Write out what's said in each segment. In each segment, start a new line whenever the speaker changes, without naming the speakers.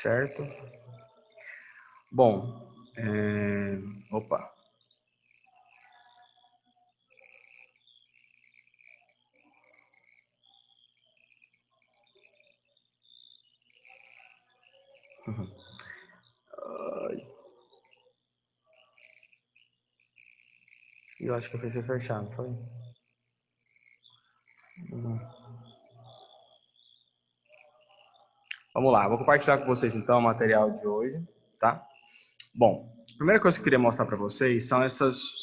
certo? Bom, opa. Eu acho que eu fechei fechar, não foi? Vamos lá, vou compartilhar com vocês então o material de hoje, tá? Bom, a primeira coisa que eu queria mostrar para vocês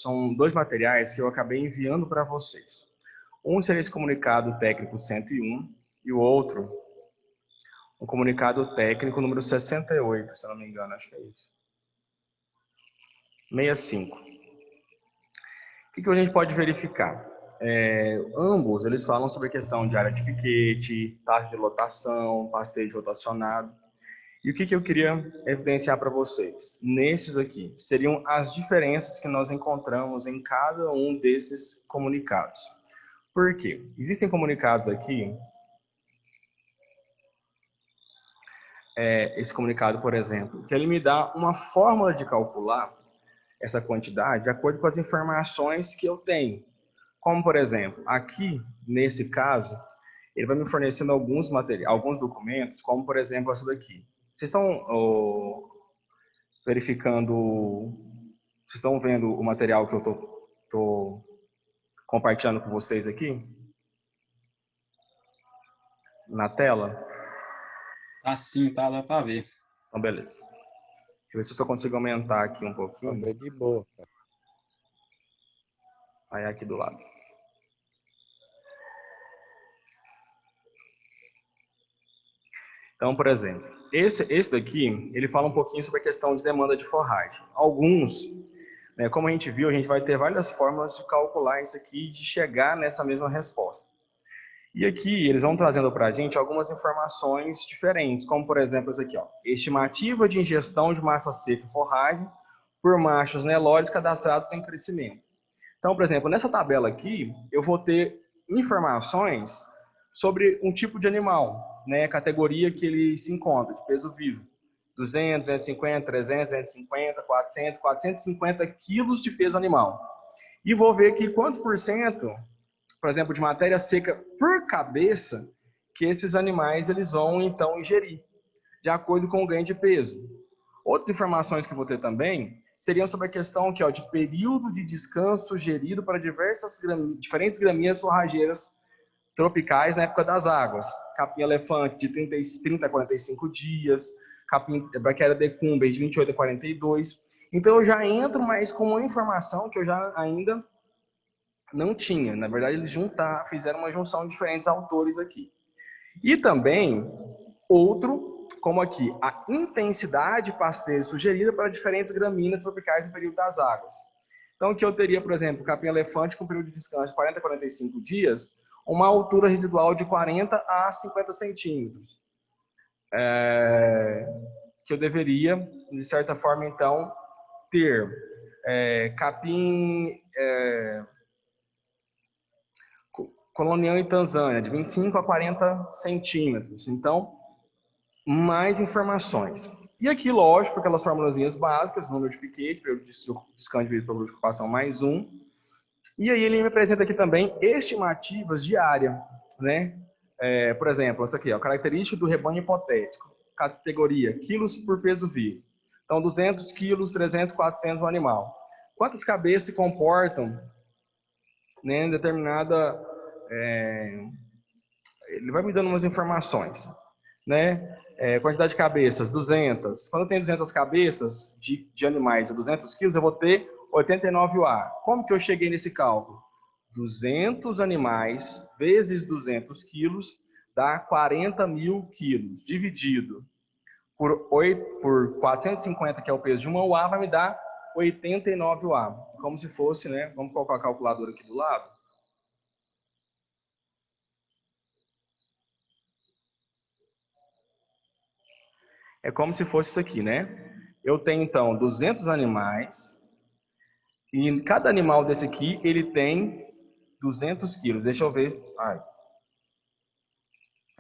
são dois materiais que eu acabei enviando para vocês. Um seria esse comunicado técnico 101 e o outro, o comunicado técnico número 68, se eu não me engano, acho que é isso. 65. O que a gente pode verificar? Ambos, eles falam sobre a questão de área de piquete, taxa de lotação, pastejo rotacionado. E o que eu queria evidenciar para vocês? Nesses aqui, seriam as diferenças que nós encontramos em cada um desses comunicados. Por quê? Existem comunicados aqui, esse comunicado, por exemplo, que ele me dá uma fórmula de calcular essa quantidade de acordo com as informações que eu tenho. Como, por exemplo, aqui, nesse caso, ele vai me fornecendo alguns documentos, como, por exemplo, essa daqui. Vocês estão verificando, vocês estão vendo o material que eu estou compartilhando com vocês aqui? Na tela?
Tá sim, tá, dá para ver.
Então, beleza. Deixa eu ver se eu só consigo aumentar aqui um pouquinho.
Tá de boa, cara.
Aí aqui do lado. Então, por exemplo, esse daqui, ele fala um pouquinho sobre a questão de demanda de forragem. Alguns, né, como a gente viu, a gente vai ter várias formas de calcular isso aqui e de chegar nessa mesma resposta. E aqui eles vão trazendo para a gente algumas informações diferentes, como por exemplo isso aqui, ó, estimativa de ingestão de massa seca e forragem por machos Nelores cadastrados em crescimento. Então, por exemplo, nessa tabela aqui, eu vou ter informações sobre um tipo de animal, né, categoria que ele se encontra, de peso vivo. 200, 250, 300, 250, 400, 450 quilos de peso animal. E vou ver aqui quantos por cento, por exemplo, de matéria seca por cabeça, que esses animais eles vão, então, ingerir, de acordo com o ganho de peso. Outras informações que eu vou ter também seriam sobre a questão aqui, ó, de período de descanso sugerido para diferentes gramíneas forrageiras tropicais na época das águas. Capim-elefante de 30 a 45 dias, braquiária decumbens de 28 a 42. Então, eu já entro mais com uma informação que eu já ainda não tinha. Na verdade, eles fizeram uma junção de diferentes autores aqui. E também, outro, como aqui, a intensidade pasteira sugerida para diferentes gramíneas tropicais no período das águas. Então, aqui eu teria, por exemplo, capim-elefante com período de descanso de 40 a 45 dias, uma altura residual de 40 a 50 centímetros. Que eu deveria, de certa forma, então, ter capim colonial em Tanzânia, de 25 a 40 centímetros. Então, mais informações. E aqui, lógico, aquelas formulazinhas básicas, número de piquete, período de descanso de período de ocupação mais 1. E aí ele me apresenta aqui também estimativas de área, né? Por exemplo, essa aqui, ó, característica do rebanho hipotético, categoria, quilos por peso vivo. Então, 200 quilos, 300, 400 o animal. Quantas cabeças se comportam, né, em determinada... ele vai me dando umas informações, né? Quantidade de cabeças, 200. Quando eu tenho 200 cabeças de animais a 200 quilos, eu vou ter 89 UA. Como que eu cheguei nesse cálculo? 200 animais vezes 200 quilos dá 40 mil quilos. Dividido por 450, que é o peso de uma UA, vai me dar 89 UA. Como se fosse, né? Vamos colocar a calculadora aqui do lado. É como se fosse isso aqui, né? Eu tenho, então, 200 animais. E cada animal desse aqui, ele tem 200 quilos. Deixa eu ver.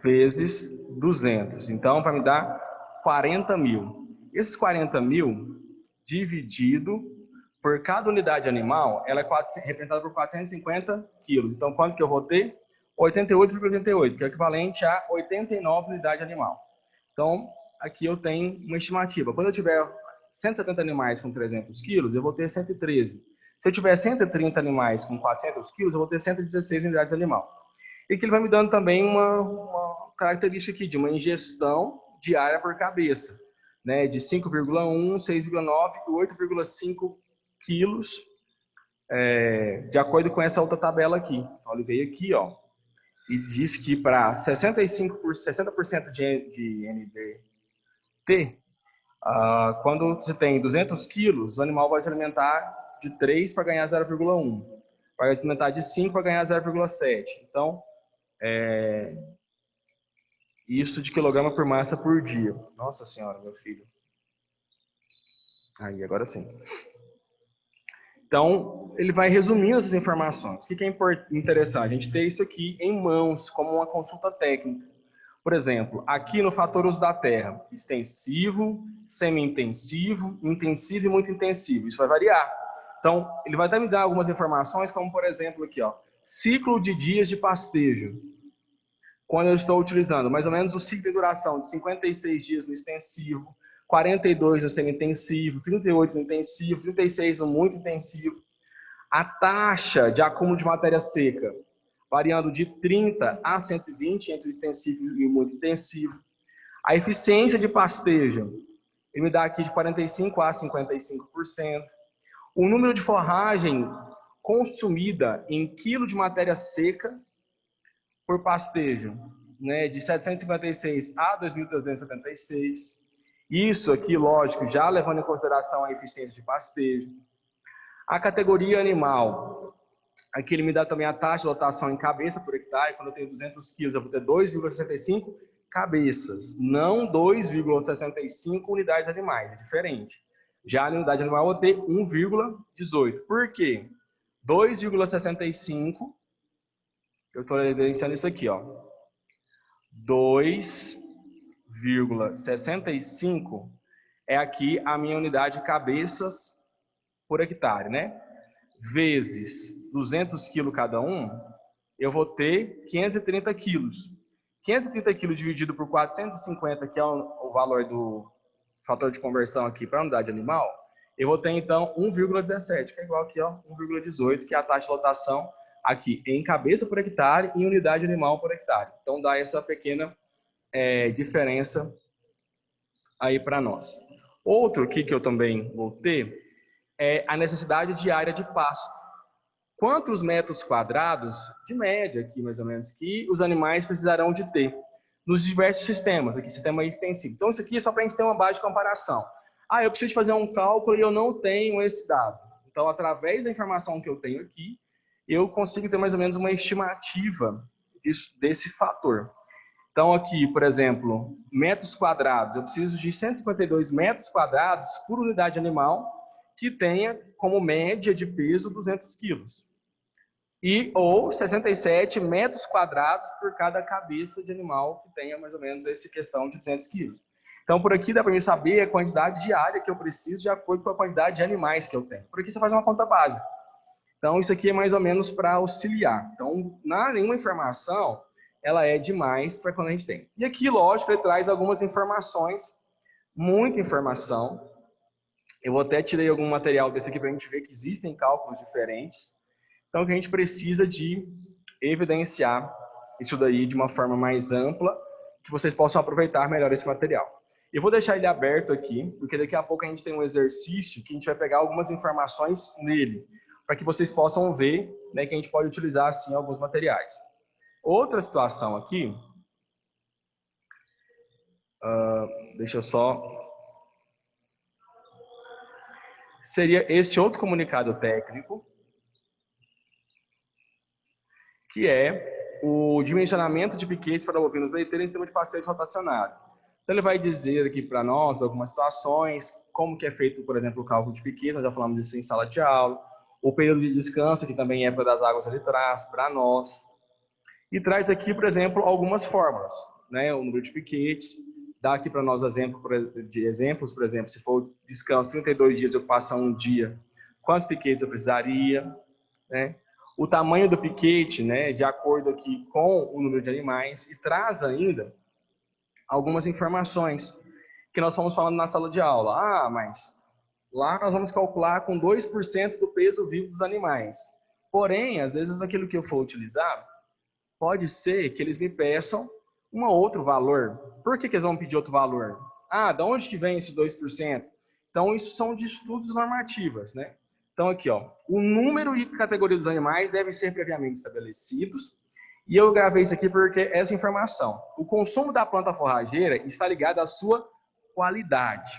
Vezes 200. Então, vai me dar 40 mil. Esses 40 mil, dividido por cada unidade animal, ela é representada por 450 quilos. Então, quanto que eu vou ter? 88,88, que é equivalente a 89 unidades animal. Então, aqui eu tenho uma estimativa. Quando eu tiver 170 animais com 300 quilos, eu vou ter 113. Se eu tiver 130 animais com 400 quilos, eu vou ter 116 unidades animal. E aqui ele vai me dando também uma característica aqui de uma ingestão diária por cabeça, né, de 5,1, 6,9 e 8,5 quilos, de acordo com essa outra tabela aqui. Então, ele veio aqui, ó, e diz que para 60% de NDT, quando você tem 200 quilos, o animal vai se alimentar de 3 para ganhar 0,1. Vai se alimentar de 5 para ganhar 0,7. Então, isso de quilograma por massa por dia. Nossa senhora, meu filho. Aí, agora sim. Então, ele vai resumindo essas informações. O que é interessante? A gente ter isso aqui em mãos, como uma consulta técnica. Por exemplo, aqui no fator uso da terra, extensivo, semi-intensivo, intensivo e muito intensivo. Isso vai variar. Então, ele vai me dar algumas informações, como por exemplo aqui, ó, ciclo de dias de pastejo. Quando eu estou utilizando mais ou menos o ciclo de duração de 56 dias no extensivo, 42 no semi-intensivo, 38 no intensivo, 36 no muito intensivo. A taxa de acúmulo de matéria seca, variando de 30 a 120 entre o extensivo e o muito intensivo. A eficiência de pastejo, ele me dá aqui de 45 a 55%. O número de forragem consumida em quilo de matéria seca por pastejo, né, de 756 a 2.376. Isso aqui, lógico, já levando em consideração a eficiência de pastejo. A categoria animal, aqui ele me dá também a taxa de lotação em cabeça por hectare. Quando eu tenho 200 quilos, eu vou ter 2,65 cabeças, não 2,65 unidades animais, é diferente. Já na unidade animal eu vou ter 1,18. Por quê? 2,65, eu estou evidenciando isso aqui, ó. 2,65 é aqui a minha unidade de cabeças por hectare, né? Vezes 200 quilos cada um, eu vou ter 530 quilos. 530 quilos dividido por 450, que é o valor do fator de conversão aqui para a unidade animal, eu vou ter então 1,17, que é igual aqui, ó, 1,18, que é a taxa de lotação aqui em cabeça por hectare e unidade animal por hectare. Então dá essa pequena diferença aí para nós. Outro aqui que eu também vou ter é a necessidade diária de pasto. Quantos metros quadrados, de média aqui mais ou menos, que os animais precisarão de ter nos diversos sistemas, aqui sistema extensivo. Então isso aqui é só para a gente ter uma base de comparação. Eu preciso de fazer um cálculo e eu não tenho esse dado. Então, através da informação que eu tenho aqui, eu consigo ter mais ou menos uma estimativa desse fator. Então aqui, por exemplo, metros quadrados, eu preciso de 152 metros quadrados por unidade animal que tenha como média de peso 200 quilos. Ou 67 metros quadrados por cada cabeça de animal que tenha mais ou menos essa questão de 200 quilos. Então, por aqui dá para mim saber a quantidade diária que eu preciso de acordo com a quantidade de animais que eu tenho. Por aqui você faz uma conta básica. Então, isso aqui é mais ou menos para auxiliar. Então, nenhuma informação, ela é demais para quando a gente tem. E aqui, lógico, ele traz algumas informações, muita informação. Eu até tirei algum material desse aqui para a gente ver que existem cálculos diferentes. Então, que a gente precisa de evidenciar isso daí de uma forma mais ampla, que vocês possam aproveitar melhor esse material. Eu vou deixar ele aberto aqui, porque daqui a pouco a gente tem um exercício que a gente vai pegar algumas informações nele, para que vocês possam ver, né, que a gente pode utilizar, assim, alguns materiais. Outra situação aqui, deixa eu só... Seria esse outro comunicado técnico, que é o dimensionamento de piquetes para bovinos leiteiros em sistema de pastejo rotacionário. Então, ele vai dizer aqui para nós algumas situações, como que é feito, por exemplo, o cálculo de piquetes, nós já falamos disso em sala de aula, o período de descanso, que também é para das águas, ele traz para nós. E traz aqui, por exemplo, algumas fórmulas, né? O número de piquetes, dá aqui para nós exemplos, por exemplo, se for descanso 32 dias, ocupação um dia, quantos piquetes eu precisaria, né? O tamanho do piquete, né, de acordo aqui com o número de animais, e traz ainda algumas informações que nós fomos falando na sala de aula. Ah, mas lá nós vamos calcular com 2% do peso vivo dos animais. Porém, às vezes, naquilo que eu for utilizar, pode ser que eles me peçam um outro valor. Por que eles vão pedir outro valor? Ah, de onde que vem esse 2%? Então, isso são de estudos normativas, né? Então, aqui, ó, o número e categoria dos animais devem ser previamente estabelecidos. E eu gravei isso aqui porque essa informação. O consumo da planta forrageira está ligado à sua qualidade.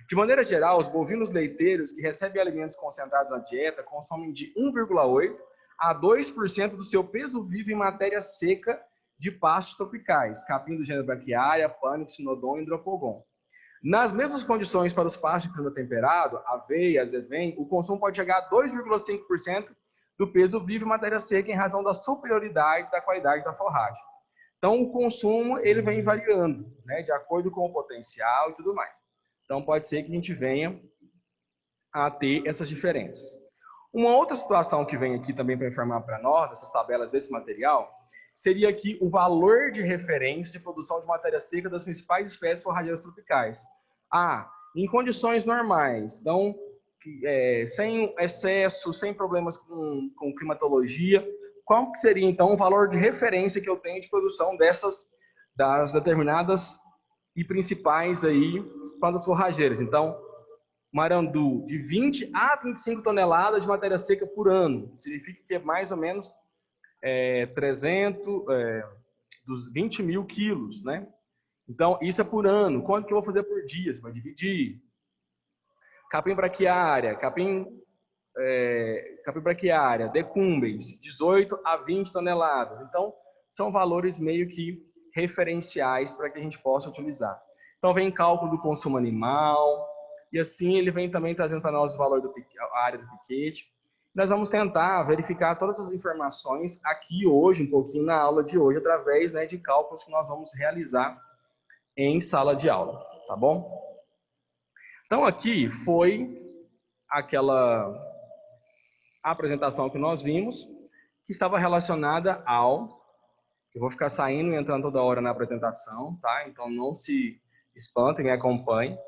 De maneira geral, os bovinos leiteiros que recebem alimentos concentrados na dieta consomem de 1,8% a 2% do seu peso vivo em matéria seca de pastos tropicais, capim do gênero Braquiária, Pânico, Sinodon e Hidropogon. Nas mesmas condições para os pastos de clima temperado, aveia, azevém, o consumo pode chegar a 2,5% do peso vivo em matéria seca em razão da superioridade da qualidade da forragem. Então, o consumo ele vem variando, né, de acordo com o potencial e tudo mais. Então, pode ser que a gente venha a ter essas diferenças. Uma outra situação que vem aqui também para informar para nós, essas tabelas desse material, seria aqui o valor de referência de produção de matéria seca das principais espécies forrageiras tropicais. Ah, em condições normais, então, sem excesso, sem problemas com climatologia, qual que seria, então, o valor de referência que eu tenho de produção das determinadas e principais aí plantas forrageiras? Então, Marandu, de 20 a 25 toneladas de matéria seca por ano. Significa que é mais ou menos 20 mil quilos, né? Então, isso é por ano. Quanto que eu vou fazer por dia? Você vai dividir. Capim braquiária, capim braquiária, decumbens, 18 a 20 toneladas. Então, são valores meio que referenciais para que a gente possa utilizar. Então, vem cálculo do consumo animal, e assim ele vem também trazendo para nós o valor a área do piquete. Nós vamos tentar verificar todas as informações aqui hoje, um pouquinho na aula de hoje, através, né, de cálculos que nós vamos realizar em sala de aula, tá bom? Então, aqui foi aquela apresentação que nós vimos, que estava relacionada ao... Eu vou ficar saindo e entrando toda hora na apresentação, tá? Então, não se espantem, me acompanhem.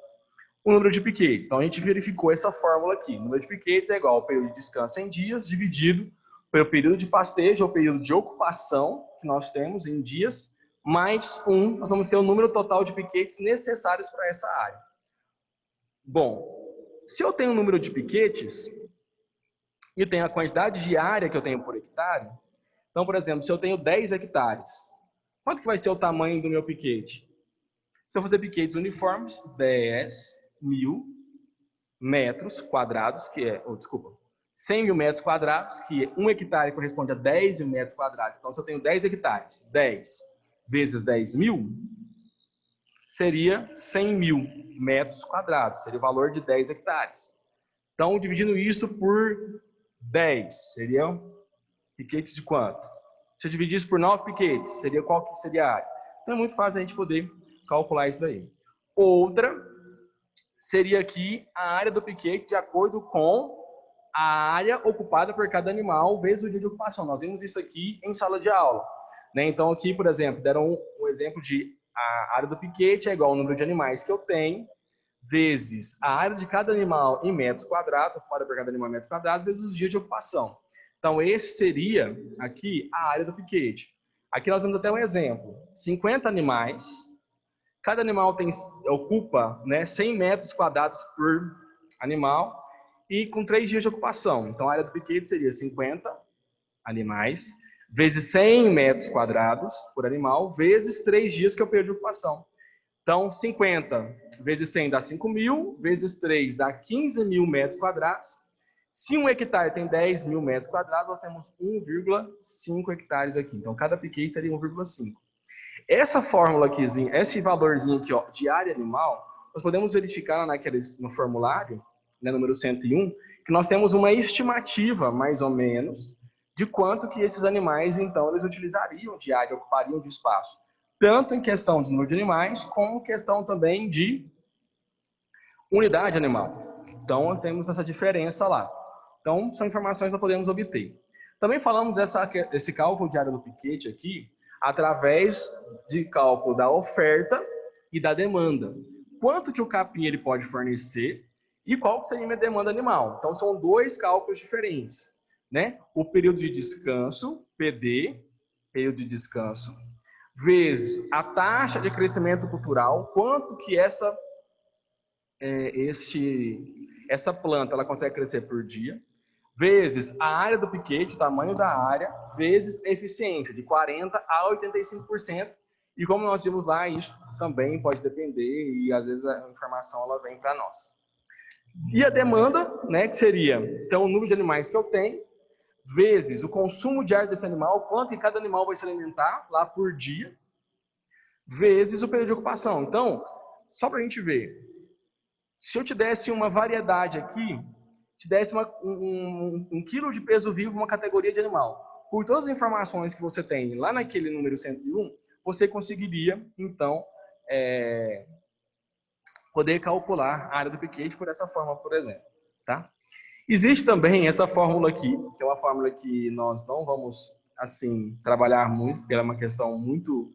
O número de piquetes. Então, a gente verificou essa fórmula aqui. O número de piquetes é igual ao período de descanso em dias, dividido pelo período de pastejo, ou período de ocupação, que nós temos em dias, mais 1, nós vamos ter o número total de piquetes necessários para essa área. Bom, se eu tenho um número de piquetes, e tenho a quantidade de área que eu tenho por hectare, então, por exemplo, se eu tenho 10 hectares, quanto que vai ser o tamanho do meu piquete? Se eu fazer piquetes uniformes, 10.000 metros quadrados, que é, 100 mil metros quadrados, que 1 hectare corresponde a 10 mil metros quadrados. Então, se eu tenho 10 hectares, 10 vezes 10 mil, seria 100 mil metros quadrados, seria o valor de 10 hectares. Então, dividindo isso por 10, seriam piquetes de quanto? Se eu dividir isso por 9 piquetes, seria qual que seria a área? Então, é muito fácil a gente poder calcular isso daí. Outra seria aqui a área do piquete de acordo com a área ocupada por cada animal vezes o dia de ocupação. Nós vimos isso aqui em sala de aula, né? Então, aqui, por exemplo, deram um exemplo de a área do piquete é igual ao número de animais que eu tenho, vezes a área de cada animal em metros quadrados, ocupada por cada animal em metros quadrados, vezes os dias de ocupação. Então, esse seria aqui a área do piquete. Aqui nós temos até um exemplo. 50 animais, cada animal ocupa, né, 100 metros quadrados por animal e com 3 dias de ocupação. Então, a área do piquete seria 50 animais, vezes 100 metros quadrados por animal, vezes 3 dias, que é o período de ocupação. Então, 50 vezes 100 dá 5 mil, vezes 3 dá 15 mil metros quadrados. Se 1 hectare tem 10 mil metros quadrados, nós temos 1,5 hectares aqui. Então, cada piquete teria 1,5. Essa fórmula aqui, esse valorzinho aqui, ó, de área animal, nós podemos verificar no formulário, né, número 101, que nós temos uma estimativa, mais ou menos, de quanto que esses animais, então, eles utilizariam de área, ocupariam de espaço. tanto em questão de número de animais, como questão também de unidade animal. Então, temos essa diferença lá. Então, são informações que nós podemos obter. Também falamos desse cálculo de área do piquete aqui, através de cálculo da oferta e da demanda. Quanto que o capim ele pode fornecer e qual seria a minha demanda animal. Então, são dois cálculos diferentes, né? O período de descanso, PD, período de descanso, vezes a taxa de crescimento cultural, quanto que essa planta ela consegue crescer por dia, vezes a área do piquete, o tamanho da área, vezes a eficiência, de 40% a 85%. E como nós vimos lá, isso também pode depender e às vezes a informação ela vem para nós. E a demanda, né, que seria, então, o número de animais que eu tenho, vezes o consumo diário desse animal, quanto que cada animal vai se alimentar lá por dia, vezes o período de ocupação. Então, só para a gente ver, se eu te desse uma variedade aqui, te desse um quilo de peso vivo, uma categoria de animal, por todas as informações que você tem lá naquele número 101, você conseguiria, então, poder calcular a área do piquete por essa forma, por exemplo. Tá? Existe também essa fórmula aqui, que é uma fórmula que nós não vamos assim trabalhar muito, porque ela é uma questão muito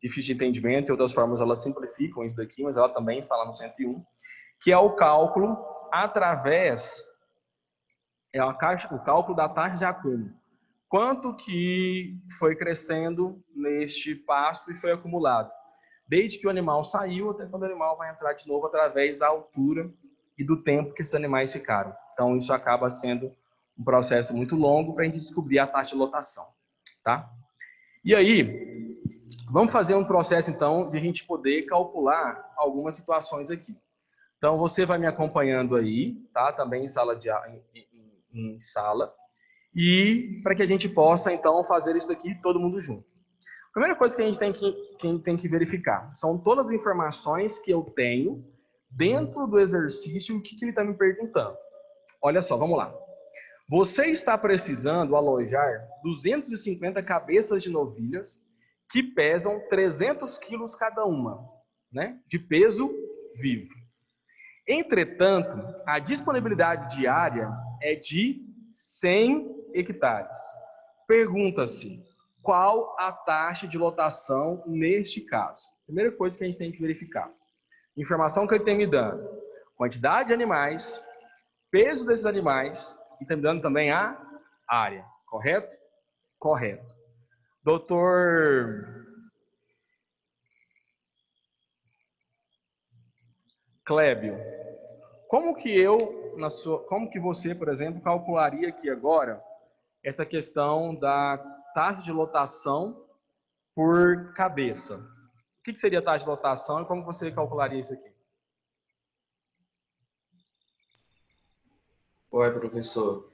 difícil de entendimento, e outras formas elas simplificam isso daqui, mas ela também está lá no 101, que é o cálculo através, o cálculo da taxa de acúmulo. Quanto que foi crescendo neste pasto e foi acumulado? Desde que o animal saiu até quando o animal vai entrar de novo, através da altura e do tempo que esses animais ficaram. Então, isso acaba sendo um processo muito longo para a gente descobrir a taxa de lotação. Tá? E aí, vamos fazer um processo, então, de a gente poder calcular algumas situações aqui. Então, você vai me acompanhando aí, tá? Também em sala. E para que a gente possa, então, fazer isso daqui todo mundo junto. A primeira coisa que a gente tem que verificar são todas as informações que eu tenho dentro do exercício, o que ele está me perguntando. Olha só, vamos lá. Você está precisando alojar 250 cabeças de novilhas que pesam 300 quilos cada uma, né? De peso vivo. Entretanto, a disponibilidade diária é de 100 hectares. Pergunta-se, qual a taxa de lotação neste caso? Primeira coisa que a gente tem que verificar. Informação que ele tem me dando. Quantidade de animais, peso desses animais e está me dando também a área. Correto? Correto. Doutor Clébio, como que você, por exemplo, calcularia aqui agora essa questão da taxa de lotação por cabeça? O que seria a taxa de lotação e como você calcularia isso aqui?
Oi, professor.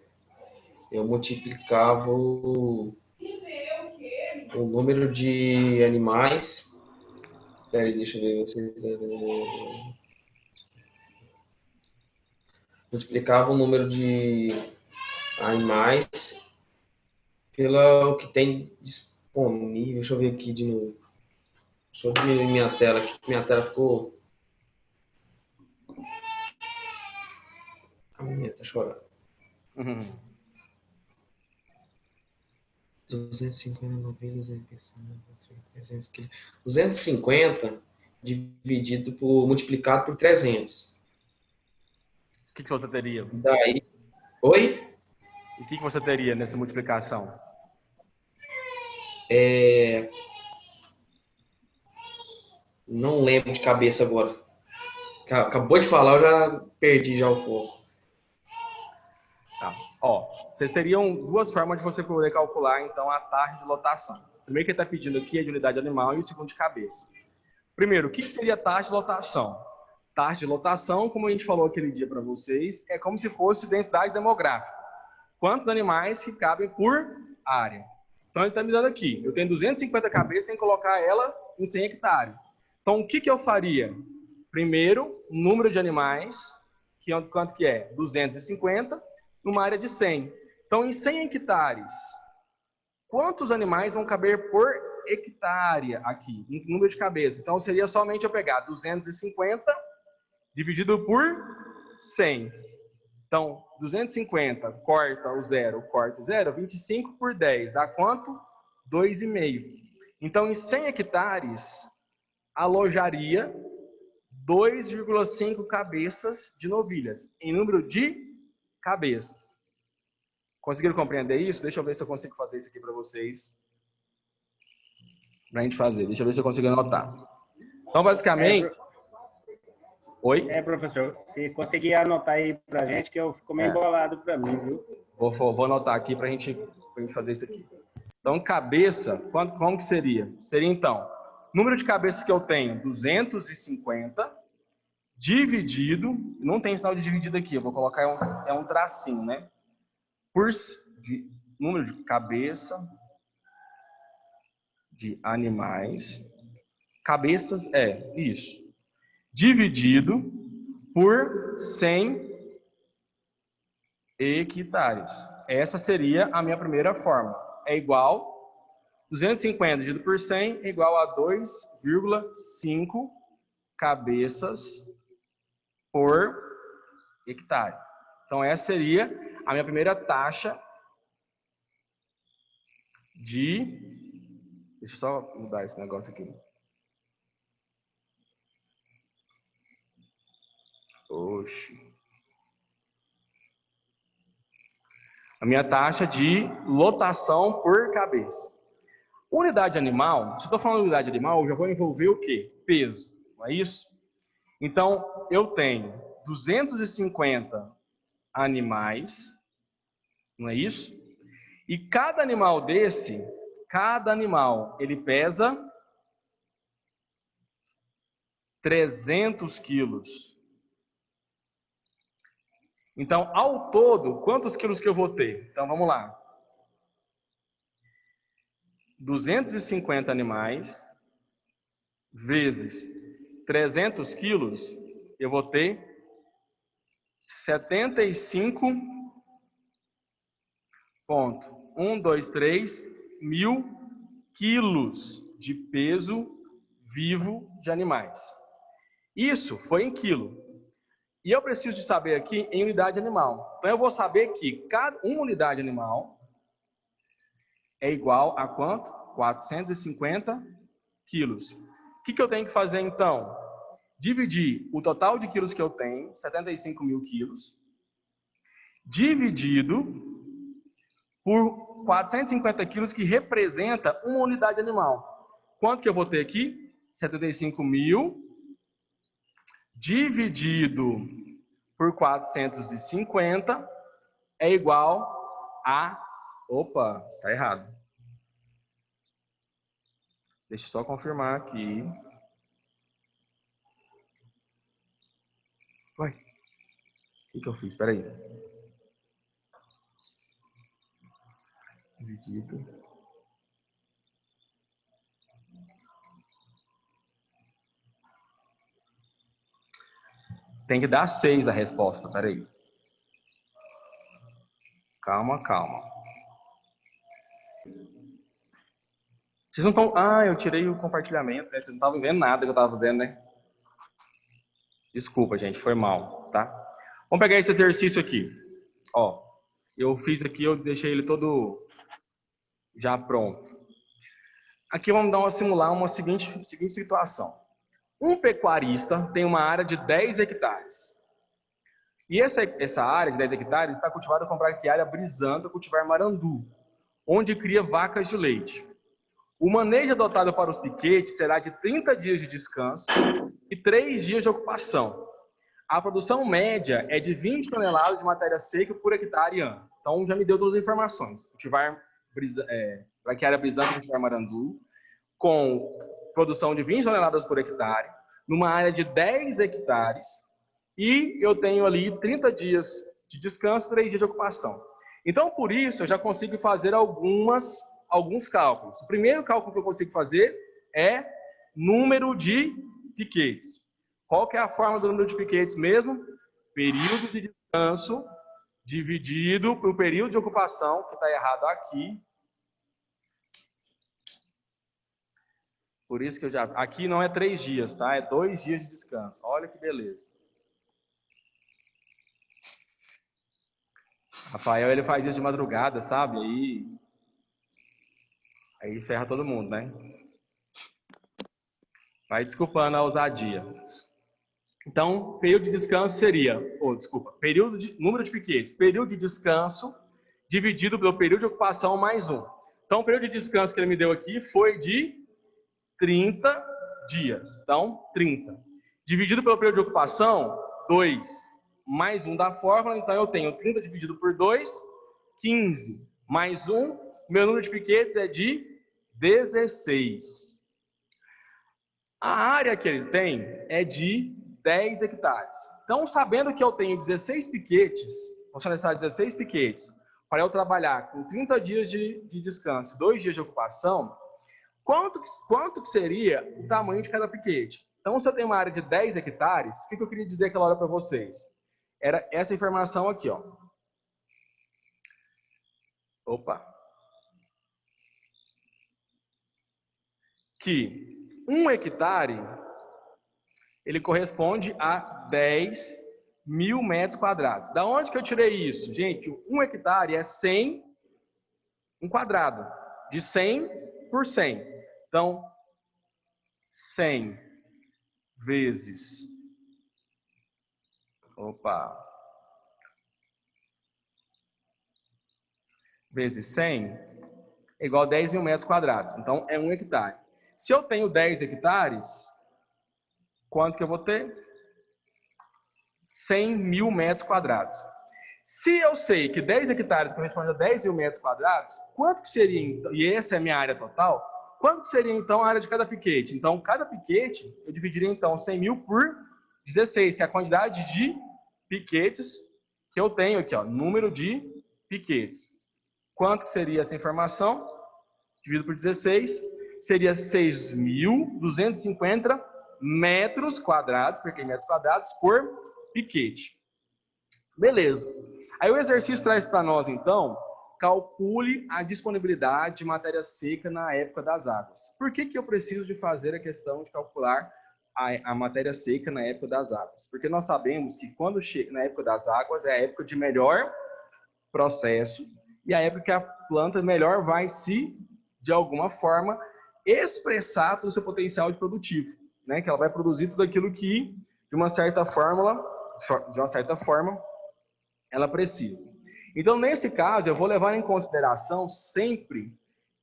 Eu multiplicava o número de animais. Peraí, deixa eu ver vocês. Multiplicava o número de animais pelo que tem disponível. Deixa eu ver aqui de novo. Deixa eu diminuir minha tela aqui. Minha tela ficou. A minha tá chorando. 250 dividido multiplicado por 300.
O que você teria?
Daí. Oi?
E o que você teria nessa multiplicação?
Não lembro de cabeça agora. Acabou de falar, eu já perdi já o foco.
Tá. Ó, vocês teriam duas formas de você poder calcular, então, a taxa de lotação. O primeiro que ele está pedindo aqui é de unidade animal e o segundo de cabeça. Primeiro, o que seria a taxa de lotação? Taxa de lotação, como a gente falou aquele dia para vocês, é como se fosse densidade demográfica. Quantos animais que cabem por área. Então, ele está me dando aqui. Eu tenho 250 cabeças, tenho que colocar ela em 100 hectares. Então, o que eu faria? Primeiro, número de animais, quanto que é? 250, numa área de 100. Então, em 100 hectares, quantos animais vão caber por hectare aqui, em número de cabeça. Então, seria somente eu pegar 250 dividido por 100. Então, 250, corta o 0, 25 por 10, dá quanto? 2,5. Então, em 100 hectares, alojaria 2,5 cabeças de novilhas, em número de cabeças. Conseguiram compreender isso? Deixa eu ver se eu consigo fazer isso aqui para vocês. Para a gente fazer. Deixa eu ver se eu consigo anotar. Então, basicamente... Oi?
Professor, se conseguir anotar aí para a gente, que eu fico meio embolado para mim, viu?
Vou anotar aqui para a gente fazer isso aqui. Então, cabeça, como que seria? Seria, então, número de cabeças que eu tenho, 250, dividido, não tem sinal de dividido aqui, eu vou colocar um tracinho, né? Por número de cabeça de animais, cabeças isso, dividido por 100 hectares. Essa seria a minha primeira fórmula. É igual 250 dividido por 100 é igual a 2,5 cabeças por hectare. Então, essa seria a minha primeira taxa de... Deixa eu só mudar esse negócio aqui. Oxi. A minha taxa de lotação por cabeça. Unidade animal, se eu estou falando de unidade animal, eu já vou envolver o quê? Peso, não é isso? Então, eu tenho 250 animais, não é isso? E cada animal desse, ele pesa 300 quilos. Então, ao todo, quantos quilos que eu vou ter? Então, vamos lá. 250 animais vezes 300 quilos, eu vou ter 75,123 mil quilos de peso vivo de animais. Isso foi em quilo. E eu preciso de saber aqui em unidade animal. Então, eu vou saber que uma unidade animal é igual a quanto? 450 quilos. O que eu tenho que fazer, então? Dividir o total de quilos que eu tenho, 75 mil quilos, dividido por 450 quilos, que representa uma unidade animal. Quanto que eu vou ter aqui? 75 mil dividido por 450 é igual a... Opa, tá errado. Deixa eu só confirmar aqui. Ué, o que eu fiz? Espera aí. Dividido. Tem que dar 6 a resposta, espera aí. Calma. Vocês não estão... Ah, eu tirei o compartilhamento, né? Vocês não estavam vendo nada que eu estava fazendo, né? Desculpa, gente, foi mal, tá? Vamos pegar esse exercício aqui. Ó, eu fiz aqui, eu deixei ele todo já pronto. Aqui vamos simular uma seguinte situação. Um pecuarista tem uma área de 10 hectares. E essa área de 10 hectares está cultivada com braquiária brisanta cultivar marandu, onde cria vacas de leite. O manejo adotado para os piquetes será de 30 dias de descanso e 3 dias de ocupação. A produção média é de 20 toneladas de matéria seca por hectare ano. Então, já me deu todas as informações. Cultivar braquiária brisanta cultivar marandu, com produção de 20 toneladas por hectare, numa área de 10 hectares, e eu tenho ali 30 dias de descanso, 3 dias de ocupação. Então, por isso, eu já consigo fazer alguns cálculos. O primeiro cálculo que eu consigo fazer é número de piquetes. Qual que é a forma do número de piquetes mesmo? Período de descanso dividido pelo período de ocupação, que está errado aqui, Por isso que eu já... Aqui não é 3 dias, tá? É 2 dias de descanso. Olha que beleza. Rafael, ele faz isso de madrugada, sabe? Aí ferra todo mundo, né? Vai desculpando a ousadia. Então, período de descanso seria... número de piquetes. Período de descanso dividido pelo período de ocupação mais 1. Então, o período de descanso que ele me deu aqui foi de 30 dias. Então, 30. Dividido pelo período de ocupação, 2. Mais 1 da fórmula, então eu tenho 30 dividido por 2, 15. Mais 1, meu número de piquetes é de 16. A área que ele tem é de 10 hectares. Então, sabendo que eu tenho 16 piquetes, vou selecionar 16 piquetes, para eu trabalhar com 30 dias de descanso, 2 dias de ocupação, quanto que seria o tamanho de cada piquete? Então, se eu tenho uma área de 10 hectares, o que eu queria dizer aquela hora para vocês? Era essa informação aqui, ó. Opa. Que 1 hectare, ele corresponde a 10 mil metros quadrados. Da onde que eu tirei isso? Gente, 1 hectare é 100, um quadrado, de 100 por 100. Então, 100 vezes... Vezes 100 é igual a 10 mil metros quadrados. Então, é 1 hectare. Se eu tenho 10 hectares, quanto que eu vou ter? 100 mil metros quadrados. Se eu sei que 10 hectares corresponde a 10 mil metros quadrados, quanto que seria, e essa é a minha área total, quanto que seria então a área de cada piquete? Então, cada piquete, eu dividiria então 100 mil por 16, que é a quantidade de piquetes que eu tenho aqui, ó, número de piquetes. Quanto que seria essa informação? Dividido por 16, seria 6.250 metros quadrados, porque metros quadrados por piquete. Beleza. Aí o exercício traz para nós, então, calcule a disponibilidade de matéria seca na época das águas. Por que eu preciso de fazer a questão de calcular a matéria seca na época das águas? Porque nós sabemos que quando chega na época das águas é a época de melhor processo e a época que a planta melhor vai se, de alguma forma, expressar todo o seu potencial de produtivo, né? Que ela vai produzir tudo aquilo que, de uma certa forma, ela precisa. Então, nesse caso, eu vou levar em consideração sempre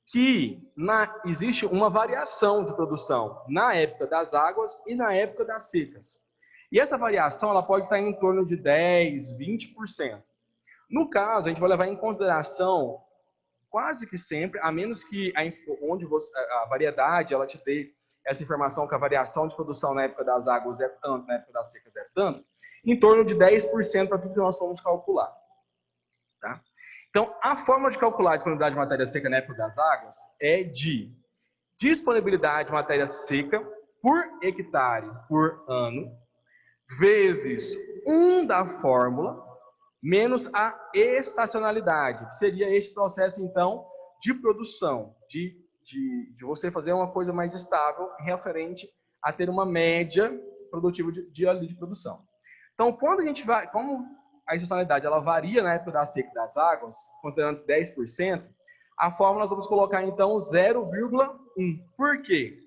que existe uma variação de produção na época das águas e na época das secas. E essa variação ela pode estar em torno de 10%, 20%. No caso, a gente vai levar em consideração quase que sempre, a menos que a variedade ela te dê essa informação que a variação de produção na época das águas é tanto, na época das secas é tanto, em torno de 10% para tudo que nós vamos calcular. Tá? Então, a forma de calcular a disponibilidade de matéria seca na época das águas é de disponibilidade de matéria seca por hectare por ano, vezes 1 da fórmula, menos a estacionalidade, que seria este processo, então, de produção, de você fazer uma coisa mais estável referente a ter uma média produtiva de produção. Então, quando a gente vai, como a estacionalidade ela varia na época da seca e das águas, considerando 10%, a fórmula nós vamos colocar, então, 0,1. Por quê?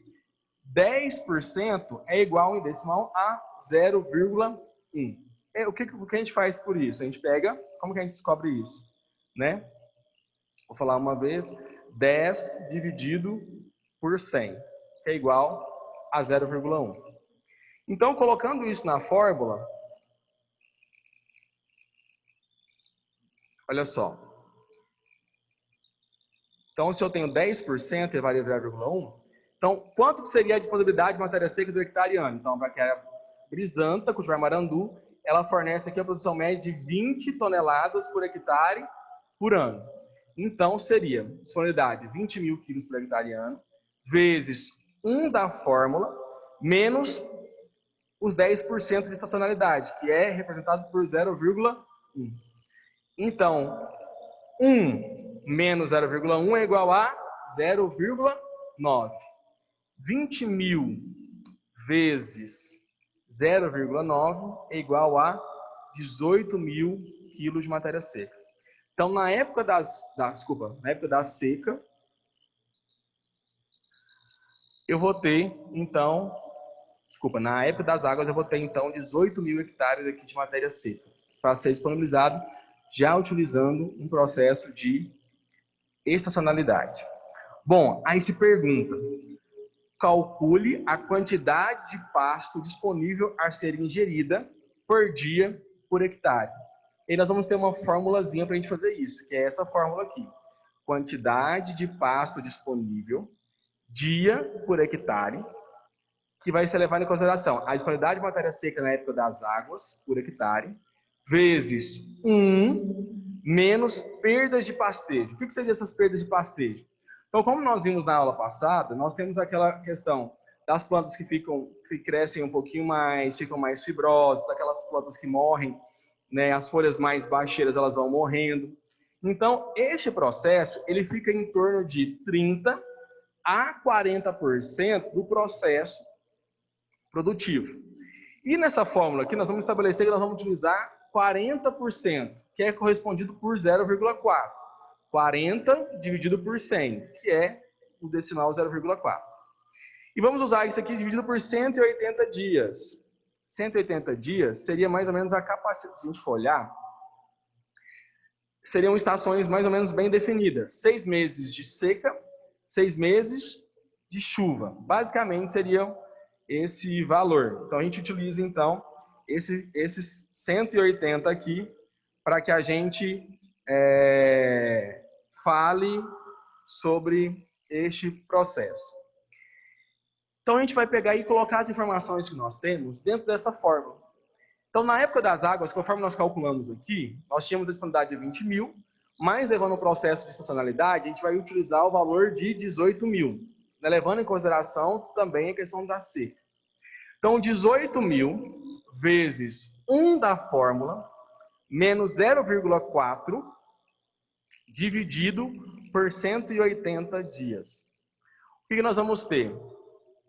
10% é igual em decimal a 0,1. O que a gente faz por isso? A gente pega, como que a gente descobre isso? Né? Vou falar uma vez, 10 dividido por 100, que é igual a 0,1. Então, colocando isso na fórmula, olha só. Então, se eu tenho 10% e varia 0,1, então, quanto que seria a disponibilidade de matéria seca do hectare ano? Então, para que a Brisanta, cultivar Marandu, ela fornece aqui a produção média de 20 toneladas por hectare por ano. Então, seria disponibilidade 20 mil quilos por hectare ano, vezes 1 da fórmula, menos os 10% de estacionalidade, que é representado por 0,1. Então, 1 menos 0,1 é igual a 0,9. 20.000 vezes 0,9 é igual a 18.000 quilos de matéria seca. Então, na época da seca, eu vou ter, então, na época das águas, eu vou ter, então, 18.000 hectares aqui de matéria seca, para ser disponibilizado, já utilizando um processo de estacionalidade. Bom, aí se pergunta, calcule a quantidade de pasto disponível a ser ingerida por dia por hectare. E nós vamos ter uma formulazinha para a gente fazer isso, que é essa fórmula aqui. Quantidade de pasto disponível, dia por hectare, que vai ser levado em consideração a disponibilidade de matéria seca na época das águas por hectare, vezes 1 menos perdas de pastejo. O que seriam essas perdas de pastejo? Então, como nós vimos na aula passada, nós temos aquela questão das plantas que crescem um pouquinho mais, ficam mais fibrosas, aquelas plantas que morrem, né, as folhas mais baixeiras elas vão morrendo. Então, este processo ele fica em torno de 30 a 40% do processo produtivo. E nessa fórmula aqui, nós vamos estabelecer que nós vamos utilizar 40%, que é correspondido por 0,4. 40 dividido por 100, que é o decimal 0,4. E vamos usar isso aqui dividido por 180 dias. 180 dias seria mais ou menos a capacidade, se a gente for olhar, seriam estações mais ou menos bem definidas. 6 meses de seca, 6 meses de chuva. Basicamente seriam esse valor. Então a gente utiliza então esses 180 aqui para que a gente fale sobre este processo. Então a gente vai pegar e colocar as informações que nós temos dentro dessa fórmula. Então na época das águas, conforme nós calculamos aqui, nós tínhamos a disponibilidade de 20.000, mas levando o processo de estacionalidade, a gente vai utilizar o valor de 18.000, né, levando em consideração também a questão da seca. Então 18.000 vezes 1 da fórmula, menos 0,4, dividido por 180 dias. O que nós vamos ter?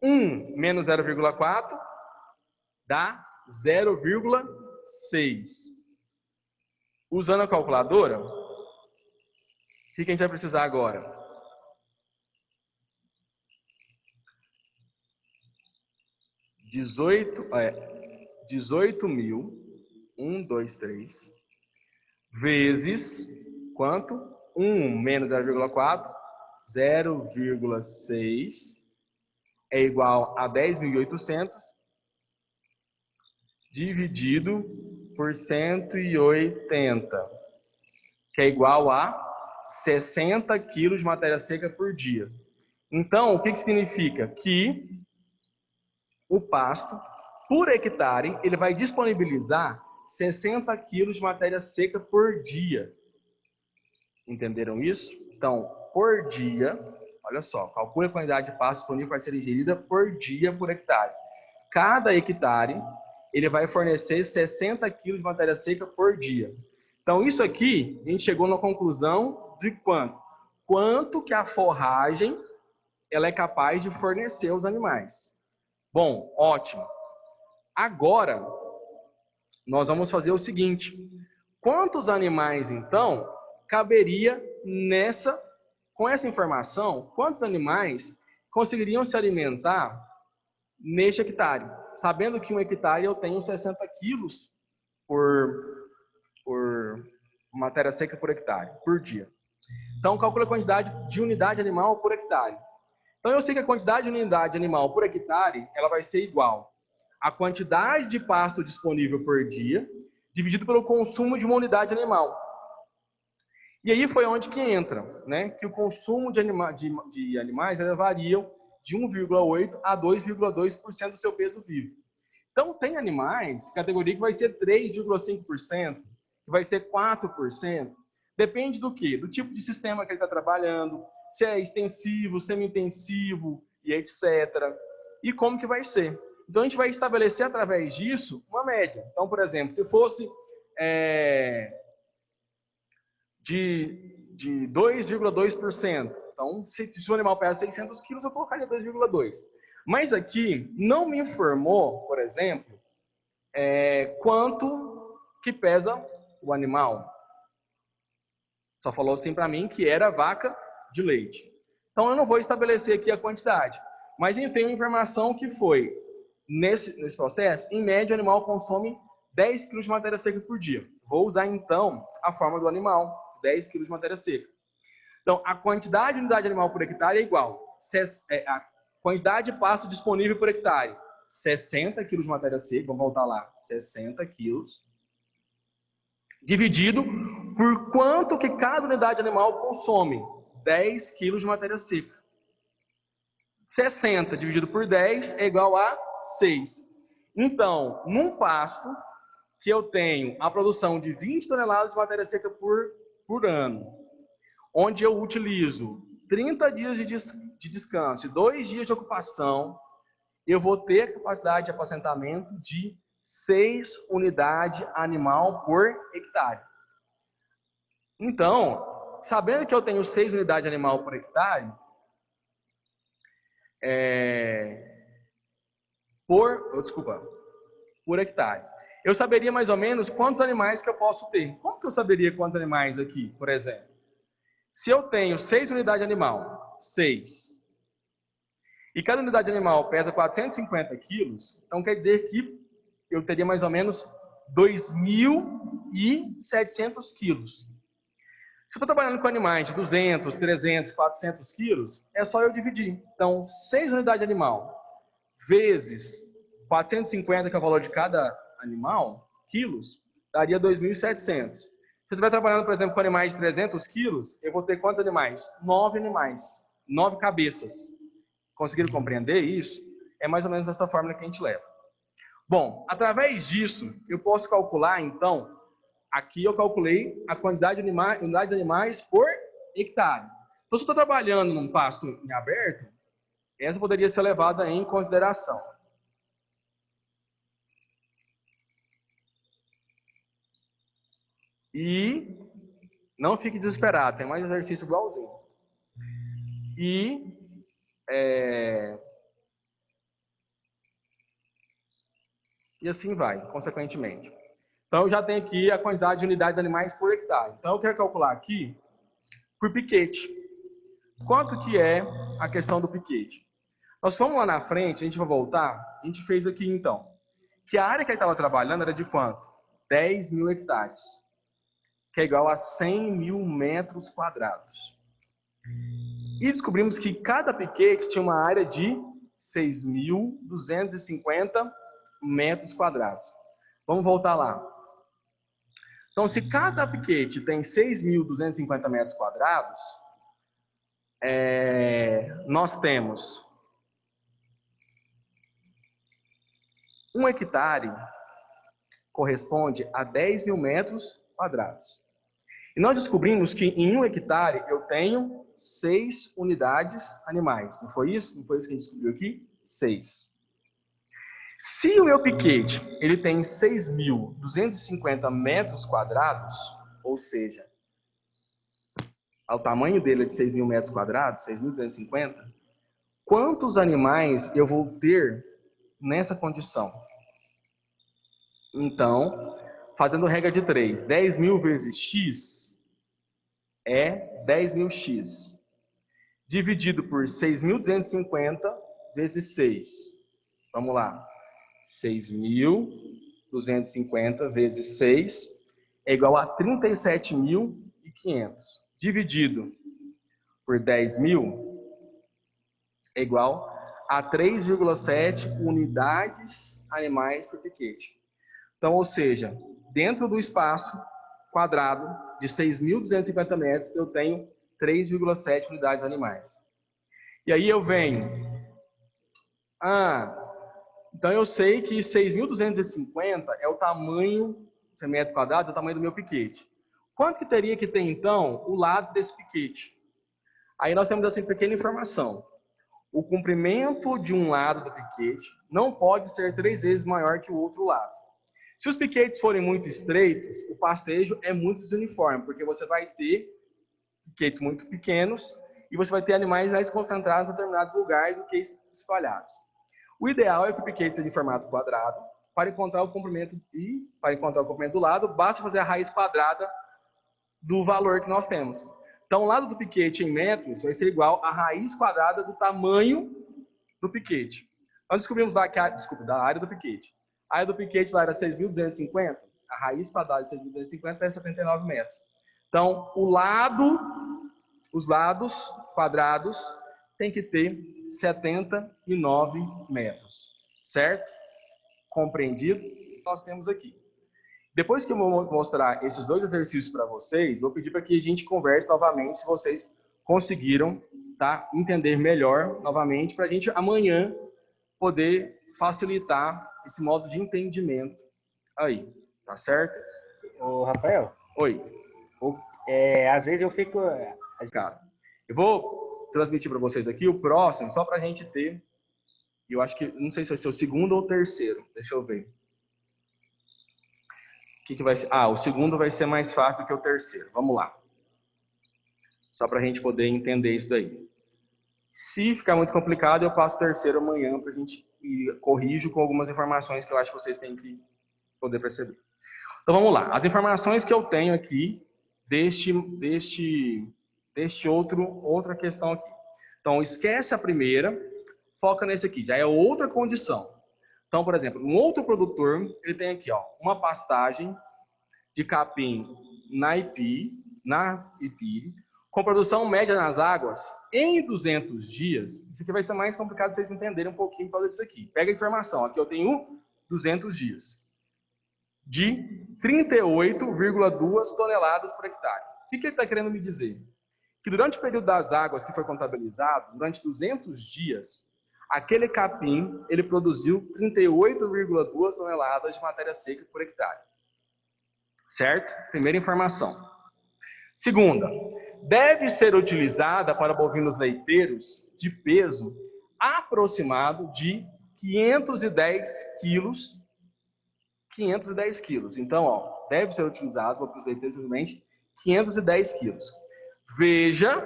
1 menos 0,4 dá 0,6. Usando a calculadora, o que a gente vai precisar agora? 18.000, 1, 2, 3, vezes quanto? 1 menos 0,4, 0,6 é igual a 10.800 dividido por 180, que é igual a 60 quilos de matéria seca por dia. Então, o que significa? Que o pasto, por hectare, ele vai disponibilizar 60 quilos de matéria seca por dia. Entenderam isso? Então, por dia, olha só, calcule a quantidade de pasto disponível para ser ingerida por dia por hectare. Cada hectare, ele vai fornecer 60 quilos de matéria seca por dia. Então, isso aqui, a gente chegou na conclusão de quanto? Quanto que a forragem ela é capaz de fornecer aos animais. Bom, ótimo. Agora, nós vamos fazer o seguinte. Quantos animais, então, caberia com essa informação, quantos animais conseguiriam se alimentar neste hectare? Sabendo que um hectare eu tenho 60 quilos por matéria seca por hectare, por dia. Então, calcula a quantidade de unidade animal por hectare. Então, eu sei que a quantidade de unidade animal por hectare, ela vai ser igual à quantidade de pasto disponível por dia, dividido pelo consumo de uma unidade animal. E aí foi onde que entra, né? Que o consumo de animais variam de 1,8% a 2,2% do seu peso vivo. Então, tem animais, categoria que vai ser 3,5%, que vai ser 4%. Depende do quê? Do tipo de sistema que ele está trabalhando, se é extensivo, semi-intensivo e etc. E como que vai ser. Então, a gente vai estabelecer através disso uma média. Então, por exemplo, se fosse de 2,2%, Então, se o animal pesa 600 quilos, eu colocaria 2,2. Mas aqui não me informou, por exemplo, quanto que pesa o animal. Só falou assim para mim que era vaca de leite. Então, eu não vou estabelecer aqui a quantidade. Mas eu tenho informação que foi, nesse processo, em média, o animal consome 10 kg de matéria seca por dia. Vou usar, então, a forma do animal, 10 kg de matéria seca. Então, a quantidade de unidade animal por hectare é igual. A quantidade de pasto disponível por hectare, 60 kg de matéria seca, vamos voltar lá, 60 kg, dividido por quanto que cada unidade animal consome, 10 kg de matéria seca. 60 dividido por 10 é igual a 6. Então, num pasto que eu tenho a produção de 20 toneladas de matéria seca por ano, onde eu utilizo 30 dias de descanso e 2 dias de ocupação, eu vou ter capacidade de apacentamento de 6 unidades animal por hectare. Então, sabendo que eu tenho 6 unidades animal por hectare, por hectare, eu saberia mais ou menos quantos animais que eu posso ter. Como que eu saberia quantos animais aqui, por exemplo? Se eu tenho 6 unidades animal, 6, e cada unidade animal pesa 450 quilos, então quer dizer que eu teria mais ou menos 2.700 quilos. Se eu estou trabalhando com animais de 200, 300, 400 quilos, é só eu dividir. Então, 6 unidades animal vezes 450, que é o valor de cada animal, quilos, daria 2.700. Se eu estiver trabalhando, por exemplo, com animais de 300 quilos, eu vou ter quantos animais? 9 animais, 9 cabeças. Conseguiram compreender isso? É mais ou menos essa fórmula que a gente leva. Bom, através disso, eu posso calcular, então, aqui eu calculei a quantidade de unidade de animais por hectare. Então, se eu estou trabalhando num pasto em aberto, essa poderia ser levada em consideração. E não fique desesperado, tem mais exercício igualzinho. E assim vai, consequentemente. Então, eu já tenho aqui a quantidade de unidades de animais por hectare. Então, eu quero calcular aqui por piquete. Quanto que é a questão do piquete? Nós fomos lá na frente, a gente vai voltar, a gente fez aqui então, que a área que ele estava trabalhando era de quanto? 10.000 hectares, que é igual a 100.000 metros quadrados. E descobrimos que cada piquete tinha uma área de 6.250 metros quadrados. Vamos voltar lá. Então, se cada piquete tem 6.250 metros quadrados, nós temos 1 hectare corresponde a 10.000 metros quadrados. E nós descobrimos que em 1 hectare eu tenho 6 unidades animais. Não foi isso? Não foi isso que a gente descobriu aqui? 6. Se o meu piquete ele tem 6.250 metros quadrados, ou seja, o tamanho dele é de 6.000 metros quadrados, 6.250, quantos animais eu vou ter nessa condição? Então, fazendo regra de 3, 10.000 vezes x é 10.000x, dividido por 6.250 vezes 6. Vamos lá. 6.250 vezes 6 é igual a 37.500. Dividido por 10.000 é igual a 3,7 unidades animais por piquete. Então, ou seja, dentro do espaço quadrado de 6.250 metros, eu tenho 3,7 unidades animais. E aí eu venho... então eu sei que 6.250 é o tamanho, metro quadrado, é o tamanho do meu piquete. Quanto que teria que ter, então, o lado desse piquete? Aí nós temos essa pequena informação. O comprimento de um lado do piquete não pode ser 3 vezes maior que o outro lado. Se os piquetes forem muito estreitos, o pastejo é muito desuniforme, porque você vai ter piquetes muito pequenos e e você vai ter animais mais concentrados em determinado lugar do que espalhados. O ideal é que o piquete esteja em formato quadrado. Para encontrar o comprimento do lado, basta fazer a raiz quadrada do valor que nós temos. Então, o lado do piquete em metros vai ser igual à raiz quadrada do tamanho do piquete. Nós descobrimos lá que da área do piquete. A área do piquete lá era 6.250, a raiz quadrada de 6.250 é 79 metros. Então, os lados quadrados tem que ter 79 metros, certo? Compreendido? Nós temos aqui. Depois que eu vou mostrar esses dois exercícios para vocês, vou pedir para que a gente converse novamente, se vocês conseguiram, tá, entender melhor novamente, para a gente amanhã poder facilitar esse modo de entendimento aí, tá certo?
Ô, Rafael.
Oi.
Às vezes eu fico...
Cara, eu vou transmitir para vocês aqui o próximo, só para a gente ter, eu acho que, não sei se vai ser o segundo ou o terceiro, deixa eu ver. O que vai ser? O segundo vai ser mais fácil do que o terceiro. Vamos lá. Só para a gente poder entender isso daí. Se ficar muito complicado, eu passo o terceiro amanhã para a gente e corrijo com algumas informações que eu acho que vocês têm que poder perceber. Então vamos lá. As informações que eu tenho aqui outra questão aqui. Então esquece a primeira, foca nesse aqui. Já é outra condição. Então, por exemplo, um outro produtor, ele tem aqui, ó, uma pastagem de capim na Ipire, com produção média nas águas em 200 dias. Isso aqui vai ser mais complicado para vocês entenderem um pouquinho por causa disso aqui. Pega a informação, aqui eu tenho 200 dias, de 38,2 toneladas por hectare. O que ele está querendo me dizer? Que durante o período das águas que foi contabilizado, durante 200 dias, aquele capim, ele produziu 38,2 toneladas de matéria seca por hectare. Certo? Primeira informação. Segunda, deve ser utilizada para bovinos leiteiros de peso aproximado de 510 quilos. 510 quilos. Então, ó, deve ser utilizado para os leiteiros, obviamente, 510 quilos. Veja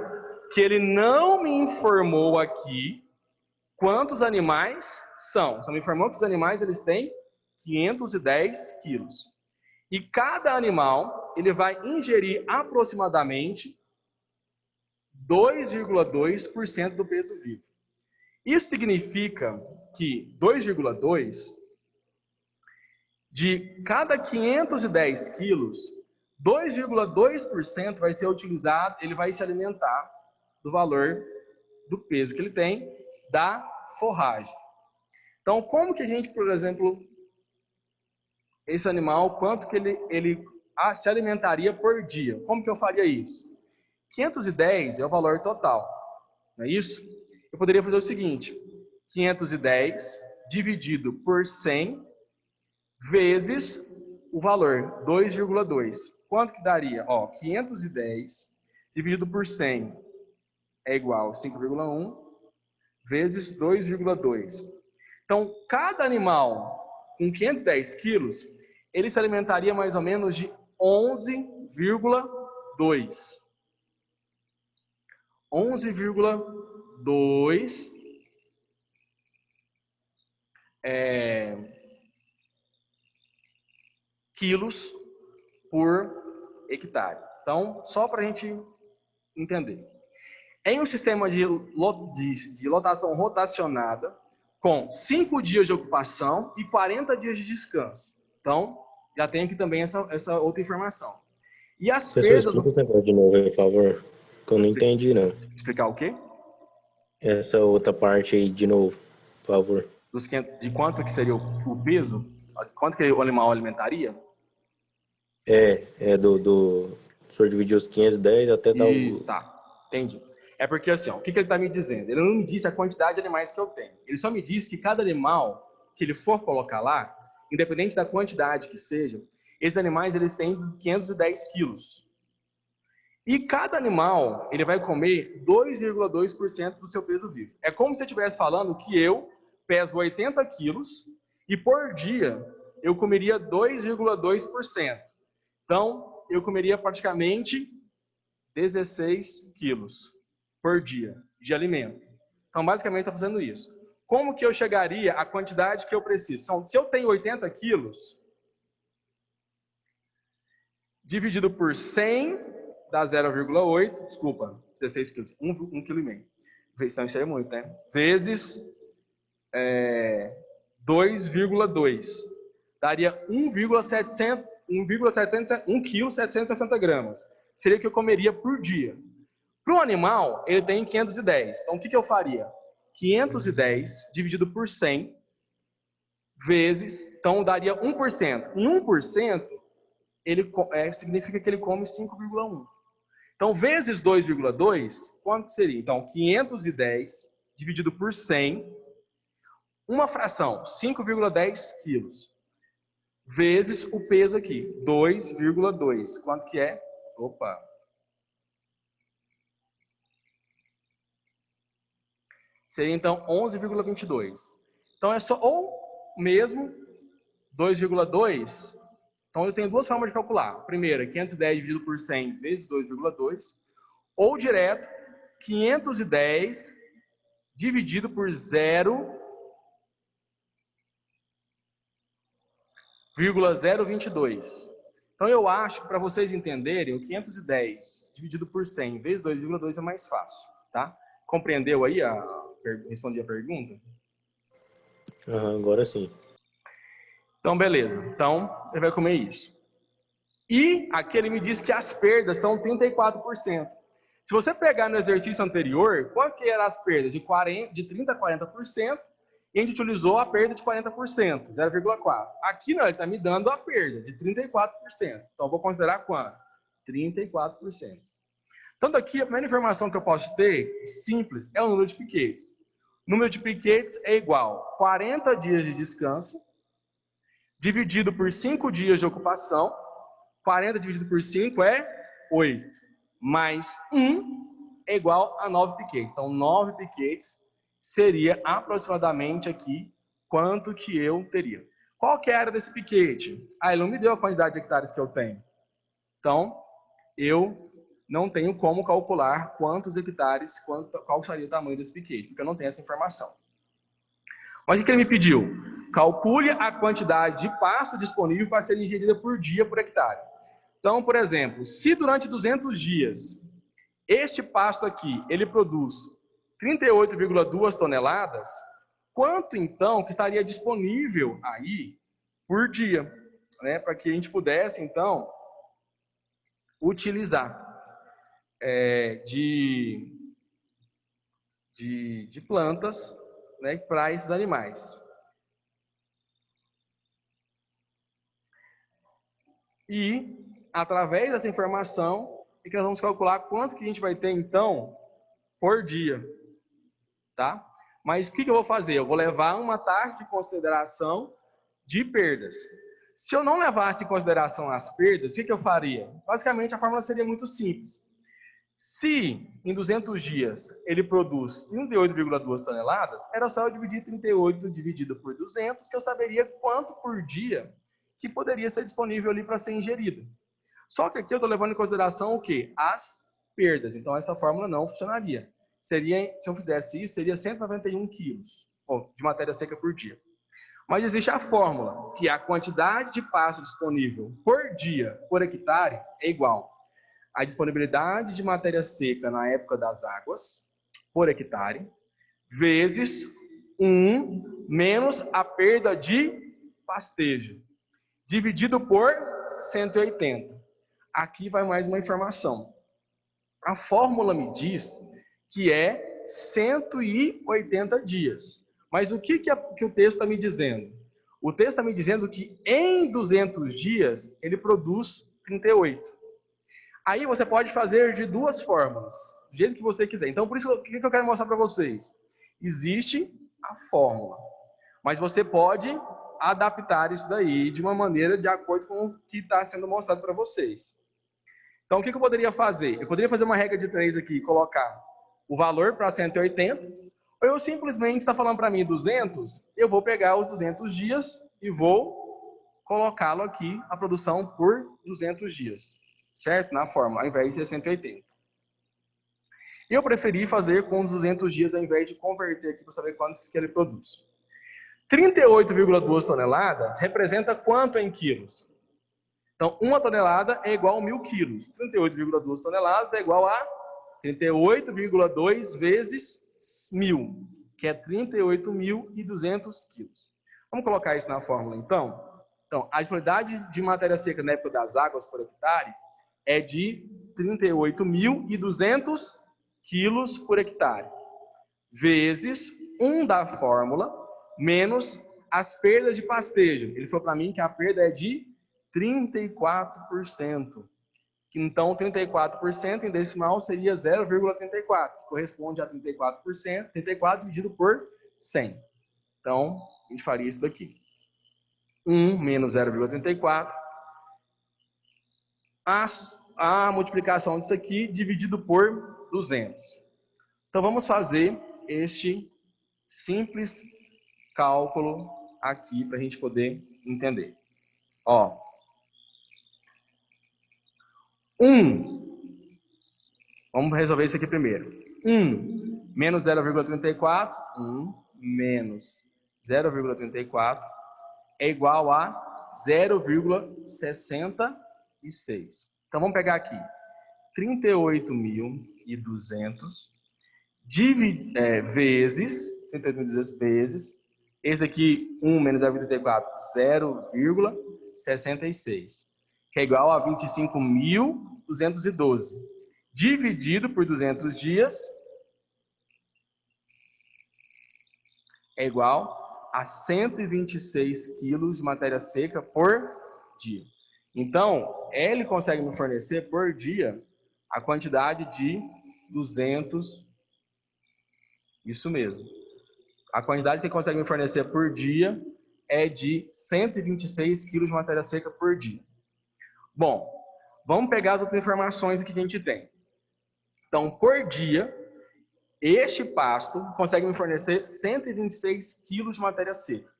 que ele não me informou aqui quantos animais são. Só me informou que os animais eles têm 510 quilos. E cada animal ele vai ingerir aproximadamente 2,2% do peso vivo. Isso significa que 2,2 de cada 510 quilos, 2,2% vai ser utilizado, ele vai se alimentar do valor do peso que ele tem da forragem. Então, como que a gente, por exemplo, esse animal, quanto que ele se alimentaria por dia? Como que eu faria isso? 510 é o valor total, não é isso? Eu poderia fazer o seguinte, 510 dividido por 100 vezes o valor, 2,2. Quanto que daria? 510 dividido por 100 é igual a 5,1 vezes 2,2. Então, cada animal com 510 quilos, ele se alimentaria mais ou menos de 11,2. 11,2 quilos por hectare. Então, só para a gente entender. Em um sistema de lotação rotacionada, com 5 dias de ocupação e 40 dias de descanso. Então, já tem aqui também essa outra informação. E as perdas...
Explica de novo, por favor, que eu não entendi, não.
Explicar o quê?
Essa outra parte aí de novo, por favor.
De quanto que seria o peso? Quanto que o animal alimentaria?
O senhor dividiu os 510 até dar o...
Tá, entendi. É porque assim, o que ele está me dizendo? Ele não me disse a quantidade de animais que eu tenho. Ele só me disse que cada animal que ele for colocar lá, independente da quantidade que seja, esses animais eles têm 510 quilos. E cada animal ele vai comer 2,2% do seu peso vivo. É como se eu estivesse falando que eu peso 80 quilos e por dia eu comeria 2,2%. Então, eu comeria praticamente 16 quilos. por dia de alimento. Então, basicamente, está fazendo isso. Como que eu chegaria à quantidade que eu preciso? Se eu tenho 80 quilos, dividido por 100 dá 0,8, desculpa, 16 quilos, 1,5 kg. Então, isso aí é muito, né? Vezes 2,2. Daria 1,760 gramas. Seria o que eu comeria por dia. Para o animal, ele tem 510. Então, o que eu faria? 510 dividido por 100 vezes, então daria 1%. Em 1%, significa que ele come 5,1. Então, vezes 2,2, quanto seria? Então, 510 dividido por 100, uma fração, 5,10 quilos, vezes o peso aqui, 2,2. Quanto que é? Opa! Seria, então, 11,22. Então, é só ou mesmo 2,2. Então, eu tenho duas formas de calcular. Primeira, 510 dividido por 100 vezes 2,2. Ou direto, 510 dividido por 0,022. Então, eu acho que para vocês entenderem, o 510 dividido por 100 vezes 2,2 é mais fácil, tá? Compreendeu aí? Respondi a pergunta?
Agora sim.
Então, beleza. Então, ele vai comer isso. E aqui ele me diz que as perdas são 34%. Se você pegar no exercício anterior, quanto que eram as perdas? De 30% a 40%, e a gente utilizou a perda de 40%, 0,4%. Aqui não, ele está me dando a perda de 34%. Então, eu vou considerar quanto? 34%. Tanto aqui, a primeira informação que eu posso ter, simples, é o número de piquetes. O número de piquetes é igual a 40 dias de descanso, dividido por 5 dias de ocupação. 40 dividido por 5 é 8. Mais 1 é igual a 9 piquetes. Então, 9 piquetes seria aproximadamente aqui quanto que eu teria. Qual que é a área desse piquete? Ele não me deu a quantidade de hectares que eu tenho. Então, eu não tenho como calcular quantos hectares, qual seria o tamanho desse piquete, porque eu não tenho essa informação. Mas o que ele me pediu? Calcule a quantidade de pasto disponível para ser ingerida por dia por hectare. Então, por exemplo, se durante 200 dias este pasto aqui ele produz 38,2 toneladas, quanto então que estaria disponível aí por dia, né, para que a gente pudesse então utilizar de plantas, né, para esses animais. E, através dessa informação, é que nós vamos calcular quanto que a gente vai ter, então, por dia. Tá? Mas o que eu vou fazer? Eu vou levar uma taxa de consideração de perdas. Se eu não levasse em consideração as perdas, o que eu faria? Basicamente, a fórmula seria muito simples. Se, em 200 dias, ele produz 38,2 toneladas, era só eu dividir 38 dividido por 200, que eu saberia quanto por dia que poderia ser disponível ali para ser ingerido. Só que aqui eu estou levando em consideração o quê? As perdas. Então, essa fórmula não funcionaria. Se eu fizesse isso, seria 191 quilos de matéria seca por dia. Mas existe a fórmula, que a quantidade de pasto disponível por dia, por hectare, é igual a disponibilidade de matéria seca na época das águas, por hectare, vezes 1 menos a perda de pastejo, dividido por 180. Aqui vai mais uma informação. A fórmula me diz que é 180 dias. Mas o que o texto está me dizendo? O texto está me dizendo que em 200 dias ele produz 38. Aí você pode fazer de duas formas, do jeito que você quiser. Então, por isso, o que eu quero mostrar para vocês? Existe a fórmula, mas você pode adaptar isso daí de uma maneira de acordo com o que está sendo mostrado para vocês. Então, o que eu poderia fazer? Eu poderia fazer uma regra de 3 aqui e colocar o valor para 180, ou eu simplesmente está falando para mim 200, eu vou pegar os 200 dias e vou colocá-lo aqui, a produção por 200 dias. Certo? Na fórmula, ao invés de ser 180. Eu preferi fazer com os 200 dias ao invés de converter aqui para saber quantos que ele produz. 38,2 toneladas representa quanto em quilos? Então, 1 tonelada é igual a 1.000 quilos. 38,2 toneladas é igual a 38,2 vezes 1.000, que é 38.200 quilos. Vamos colocar isso na fórmula, então? Então, a disponibilidade de matéria seca na época das águas por hectare é de 38.200 quilos por hectare, vezes 1 da fórmula, menos as perdas de pastejo. Ele falou para mim que a perda é de 34%. Então, 34% em decimal seria 0,34, que corresponde a 34%, 34 dividido por 100. Então, a gente faria isso daqui. 1 menos 0,34. A multiplicação disso aqui dividido por 200. Então, vamos fazer este simples cálculo aqui para a gente poder entender. Ó, vamos resolver isso aqui primeiro. 1 menos 0,34, 1 menos 0,34 é igual a 0,66. Então, vamos pegar aqui 38.200 vezes, 38.200 vezes, esse aqui, 1 menos 0,34, 0,66, que é igual a 25.212, dividido por 200 dias, é igual a 126 quilos de matéria seca por dia. Então, ele consegue me fornecer por dia a quantidade de 200, isso mesmo. A quantidade que ele consegue me fornecer por dia é de 126 quilos de matéria seca por dia. Bom, vamos pegar as outras informações aqui que a gente tem. Então, por dia, este pasto consegue me fornecer 126 quilos de matéria seca.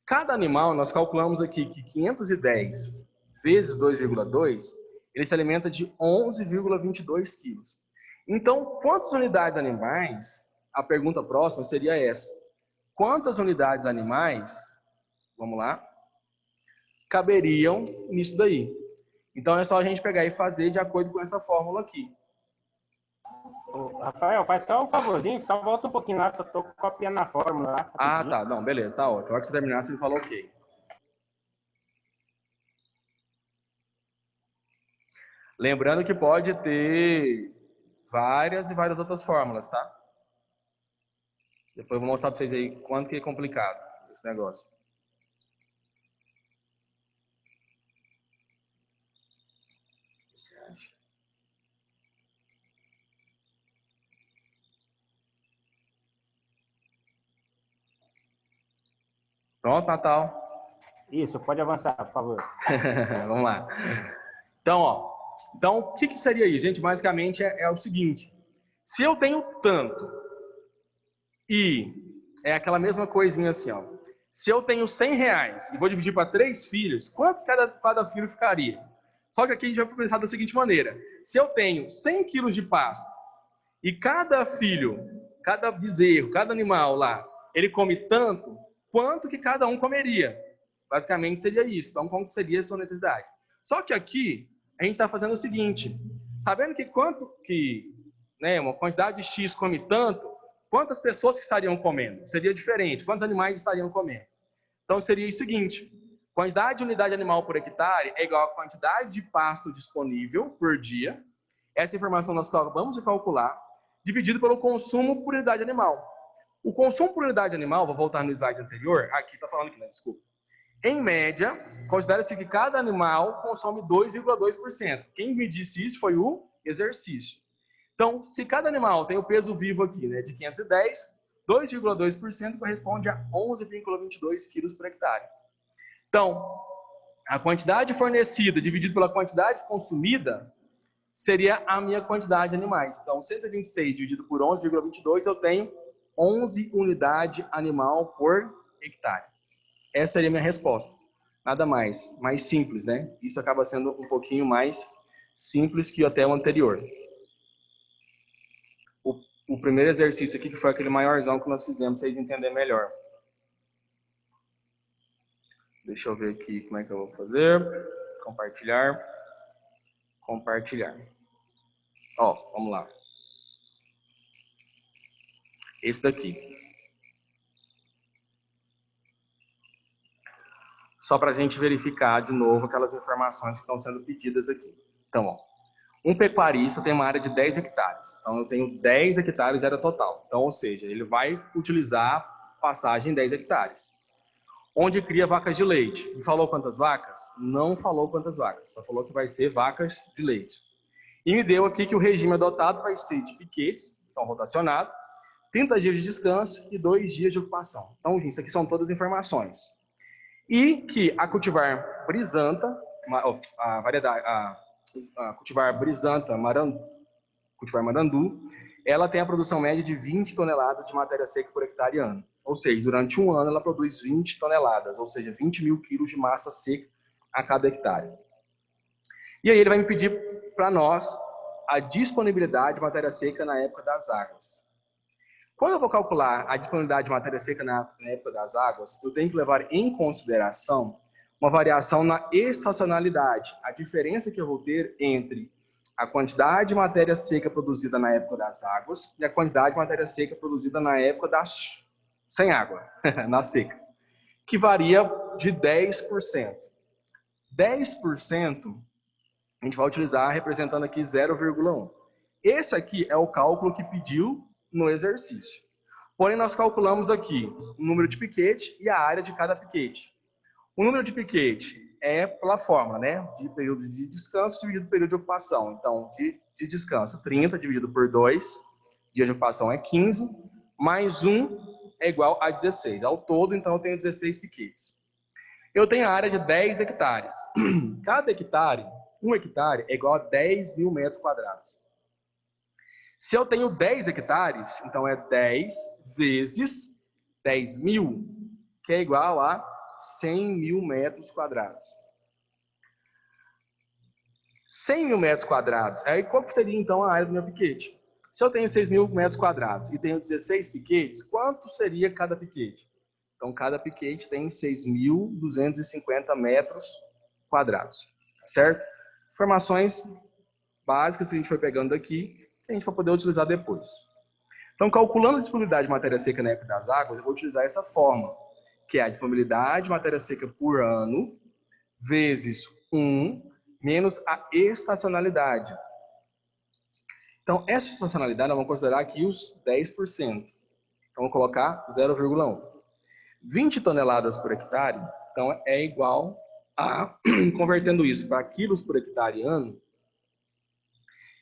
Cada animal, nós calculamos aqui que 510 vezes 2,2, ele se alimenta de 11,22 quilos. Então, quantas unidades animais, a pergunta próxima seria essa, quantas unidades animais, vamos lá, caberiam nisso daí? Então, é só a gente pegar e fazer de acordo com essa fórmula aqui.
Ô, Rafael, faz só um favorzinho, só volta um pouquinho lá, só tô copiando a fórmula lá.
Ah, tá. Não, beleza, tá ótimo. A hora que você terminar, você fala ok. Lembrando que pode ter várias e várias outras fórmulas, tá? Depois eu vou mostrar para vocês aí quanto que é complicado esse negócio. O que você acha? Pronto, Natal?
Isso, pode avançar, por favor.
Vamos lá. Então, ó. Então, o que seria isso, gente? Basicamente é o seguinte. Se eu tenho tanto e é aquela mesma coisinha assim, ó. Se eu tenho 100 reais e vou dividir para 3 filhos, quanto cada filho ficaria? Só que aqui a gente vai pensar da seguinte maneira. Se eu tenho 100 quilos de pasto e cada filho, cada bezerro, cada animal lá, ele come tanto, quanto que cada um comeria? Basicamente seria isso. Então, como seria a sua necessidade? Só que aqui, a gente está fazendo o seguinte. Sabendo que uma quantidade de X come tanto, quantas pessoas que estariam comendo? Seria diferente. Quantos animais estariam comendo? Então, seria o seguinte. Quantidade de unidade animal por hectare é igual à quantidade de pasto disponível por dia. Essa informação nós acabamos de calcular, dividido pelo consumo por unidade animal. O consumo por unidade animal, vou voltar no slide anterior, aqui está falando aqui, né? Desculpa. Em média, considera-se que cada animal consome 2,2%. Quem me disse isso foi o exercício. Então, se cada animal tem o peso vivo aqui, né, de 510, 2,2% corresponde a 11,22 quilos por hectare. Então, a quantidade fornecida dividido pela quantidade consumida seria a minha quantidade de animais. Então, 126 dividido por 11,22, eu tenho 11 unidades animal por hectare. Essa seria a minha resposta. Nada mais simples, né? Isso acaba sendo um pouquinho mais simples que até o anterior. o primeiro exercício aqui, que foi aquele maiorzão que nós fizemos, pra vocês entenderem melhor. Deixa eu ver aqui como é que eu vou fazer. Compartilhar. Compartilhar. Ó, vamos lá. Esse daqui. Só para a gente verificar de novo aquelas informações que estão sendo pedidas aqui. Então, ó, um pecuarista tem uma área de 10 hectares. Então, eu tenho 10 hectares de área total. Então, ou seja, ele vai utilizar pastagem em 10 hectares. Onde cria vacas de leite. E falou quantas vacas? Não falou quantas vacas. Só falou que vai ser vacas de leite. E me deu aqui que o regime adotado vai ser de piquetes, então rotacionado, 30 dias de descanso e 2 dias de ocupação. Então, gente, isso aqui são todas as informações. E que a cultivar brisanta, a variedade, a cultivar brisanta cultivar marandu, ela tem a produção média de 20 toneladas de matéria seca por hectare ano. Ou seja, durante um ano ela produz 20 toneladas, ou seja, 20 mil quilos de massa seca a cada hectare. E aí ele vai me pedir para nós a disponibilidade de matéria seca na época das águas. Quando eu vou calcular a disponibilidade de matéria seca na época das águas, eu tenho que levar em consideração uma variação na estacionalidade, a diferença que eu vou ter entre a quantidade de matéria seca produzida na época das águas e a quantidade de matéria seca produzida na época sem água, na seca, que varia de 10%. 10% a gente vai utilizar representando aqui 0,1. Esse aqui é o cálculo que pediu no exercício. Porém, nós calculamos aqui o número de piquete e a área de cada piquete. O número de piquete é pela fórmula, né? De período de descanso dividido pelo período de ocupação. Então, de descanso, 30 dividido por 2, dias de ocupação é 15, mais 1 é igual a 16. Ao todo, então, eu tenho 16 piquetes. Eu tenho a área de 10 hectares. Cada hectare, 1 hectare, é igual a 10 mil metros quadrados. Se eu tenho 10 hectares, então é 10 vezes 10 mil, que é igual a 100 mil metros quadrados. 100 mil metros quadrados. Aí qual seria então a área do meu piquete? Se eu tenho 6 mil metros quadrados e tenho 16 piquetes, quanto seria cada piquete? Então cada piquete tem 6.250 metros quadrados. Certo? Informações básicas que a gente foi pegando aqui, que a gente vai poder utilizar depois. Então, calculando a disponibilidade de matéria seca na época das águas, eu vou utilizar essa forma, que é a disponibilidade de matéria seca por ano, vezes 1, menos a estacionalidade. Então, essa estacionalidade, nós vamos considerar aqui os 10%. Então, vou colocar 0,1. 20 toneladas por hectare, então é igual a, convertendo isso para quilos por hectare ano,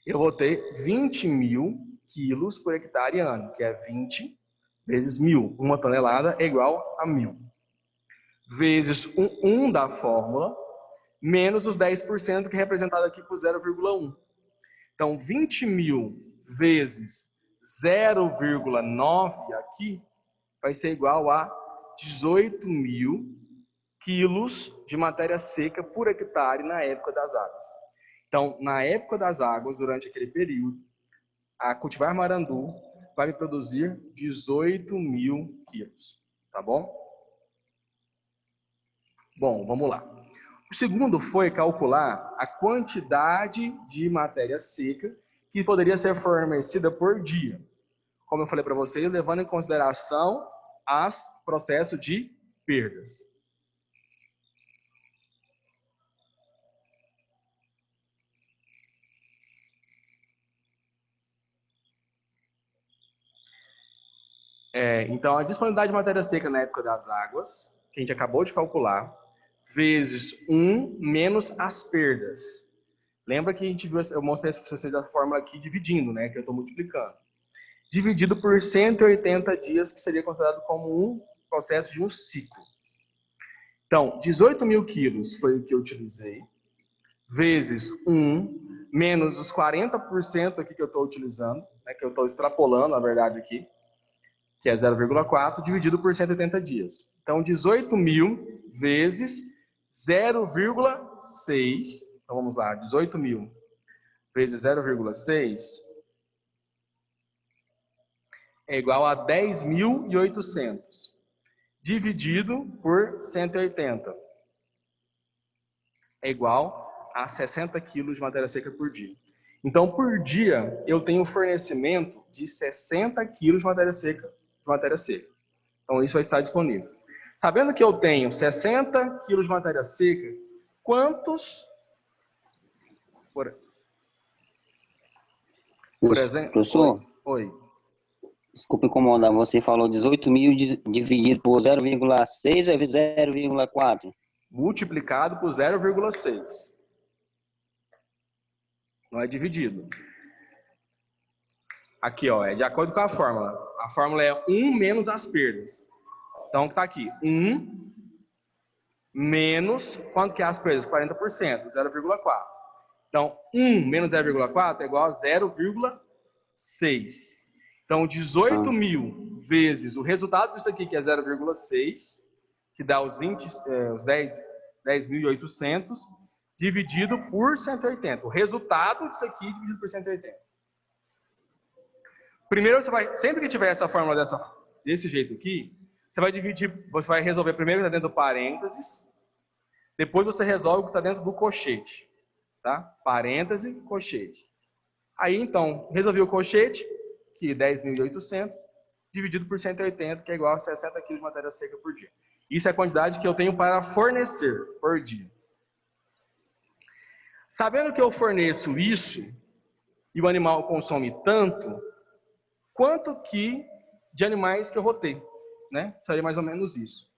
eu vou ter 20 mil quilos por hectare ano, que é 20 vezes 1.000. 1 tonelada é igual a 1.000. Vezes o 1 da fórmula, menos os 10%, que é representado aqui por 0,1. Então, 20 mil vezes 0,9 aqui, vai ser igual a 18 mil quilos de matéria seca por hectare na época das águas. Então, na época das águas, durante aquele período, a cultivar marandu vai me produzir 18 mil quilos, tá bom? Bom, vamos lá. O segundo foi calcular a quantidade de matéria seca que poderia ser fornecida por dia. Como eu falei para vocês, levando em consideração os processos de perdas. Então, a disponibilidade de matéria seca na época das águas, que a gente acabou de calcular, vezes 1 menos as perdas. Lembra que a gente viu, eu mostrei para vocês a fórmula aqui dividindo, né? Que eu estou multiplicando. Dividido por 180 dias, que seria considerado como um processo de um ciclo. Então, 18 mil quilos foi o que eu utilizei, vezes 1, menos os 40% aqui que eu estou utilizando, né? Que eu estou extrapolando, na verdade, aqui, que é 0,4, dividido por 180 dias. Então, 18 mil vezes 0,6. Então, vamos lá, 18 mil vezes 0,6 é igual a 10.800 dividido por 180 é igual a 60 quilos de matéria seca por dia. Então, por dia, eu tenho fornecimento de 60 quilos de matéria seca. Então, isso vai estar disponível. Sabendo que eu tenho 60 quilos de matéria seca, quantos... Por exemplo...
Professor?
Oi.
Desculpa incomodar, você falou 18.000 dividido por 0,6 ou 0,4?
Multiplicado por 0,6. Não é dividido. Aqui, ó, é de acordo com a fórmula. A fórmula é 1 menos as perdas. Então, tá aqui. 1 menos, quanto que é as perdas? 40%, 0,4. Então, 1 menos 0,4 é igual a 0,6. Então, 18.000 vezes o resultado disso aqui, que é 0,6, que dá os 10.800, dividido por 180. O resultado disso aqui dividido por 180. Primeiro, você vai, sempre que tiver essa fórmula desse jeito aqui, você vai dividir, você vai resolver primeiro o que está dentro do parênteses, depois você resolve o que está dentro do colchete. Tá? Parêntese, colchete. Aí, então, resolvi o colchete, que é 10.800, dividido por 180, que é igual a 60 kg de matéria seca por dia. Isso é a quantidade que eu tenho para fornecer por dia. Sabendo que eu forneço isso, e o animal consome tanto, quanto que de animais que eu vou ter, né? Seria mais ou menos isso.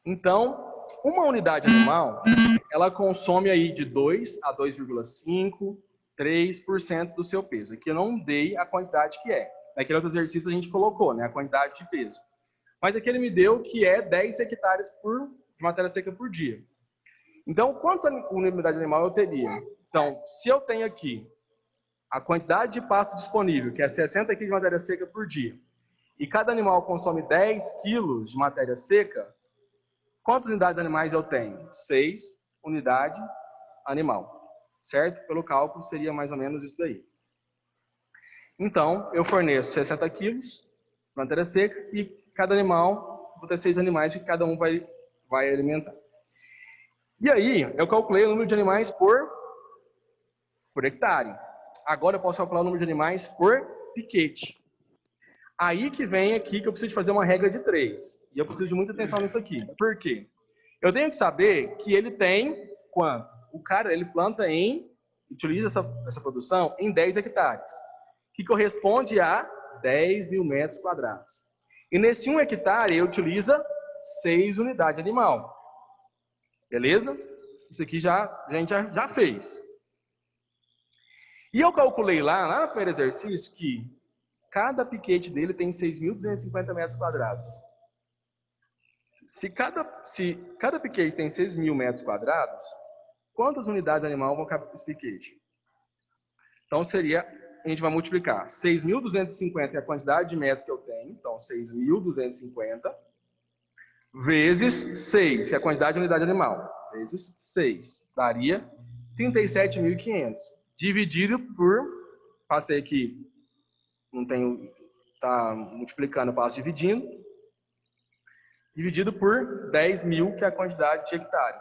Então, uma unidade animal, ela consome aí de 2 a 2,5, 3% do seu peso. Aqui eu não dei a quantidade que é. Naquele outro exercício a gente colocou, né, a quantidade de peso. Mas aqui ele me deu que é 10 hectares de matéria seca por dia. Então, quantas unidades animal eu teria? Então, se eu tenho aqui a quantidade de pasto disponível, que é 60 kg de matéria seca por dia, e cada animal consome 10 kg de matéria seca, quantas unidades animais eu tenho? 6 unidades animal. Certo? Pelo cálculo, seria mais ou menos isso daí. Então, eu forneço 60 quilos de matéria seca e cada animal, vou ter 6 animais que cada um vai alimentar. E aí, eu calculei o número de animais por hectare. Agora eu posso calcular o número de animais por piquete. Aí que vem aqui que eu preciso fazer uma regra de 3. E eu preciso de muita atenção nisso aqui. Por quê? Eu tenho que saber que ele tem quanto? O cara, ele utiliza essa produção em 10 hectares, que corresponde a 10.000 metros quadrados. E nesse 1 hectare, ele utiliza 6 unidades animal. Beleza? Isso aqui a gente já fez. E eu calculei lá no primeiro exercício, que cada piquete dele tem 6.250 metros quadrados. Se cada piquete tem 6.000 metros quadrados, quantas unidades animal vão caber esse piquete? Então, a gente vai multiplicar 6.250 é a quantidade de metros que eu tenho, então 6.250, vezes 6, que é a quantidade de unidade animal, vezes 6, daria 37.500, dividido por, passei aqui, tá multiplicando, eu passo dividindo, dividido por 10.000, que é a quantidade de hectare.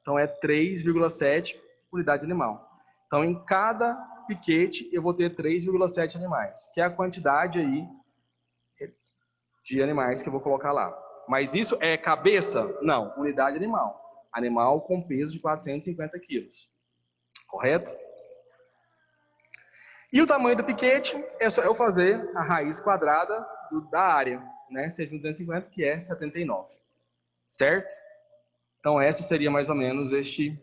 Então, é 3,7 unidade animal. Então, em cada piquete, eu vou ter 3,7 animais, que é a quantidade aí de animais que eu vou colocar lá. Mas isso é cabeça? Não, unidade animal. Animal com peso de 450 quilos. Correto? E o tamanho do piquete é só eu fazer a raiz quadrada da área, né? 6.250, que é 79. Certo? Então, esse seria mais ou menos este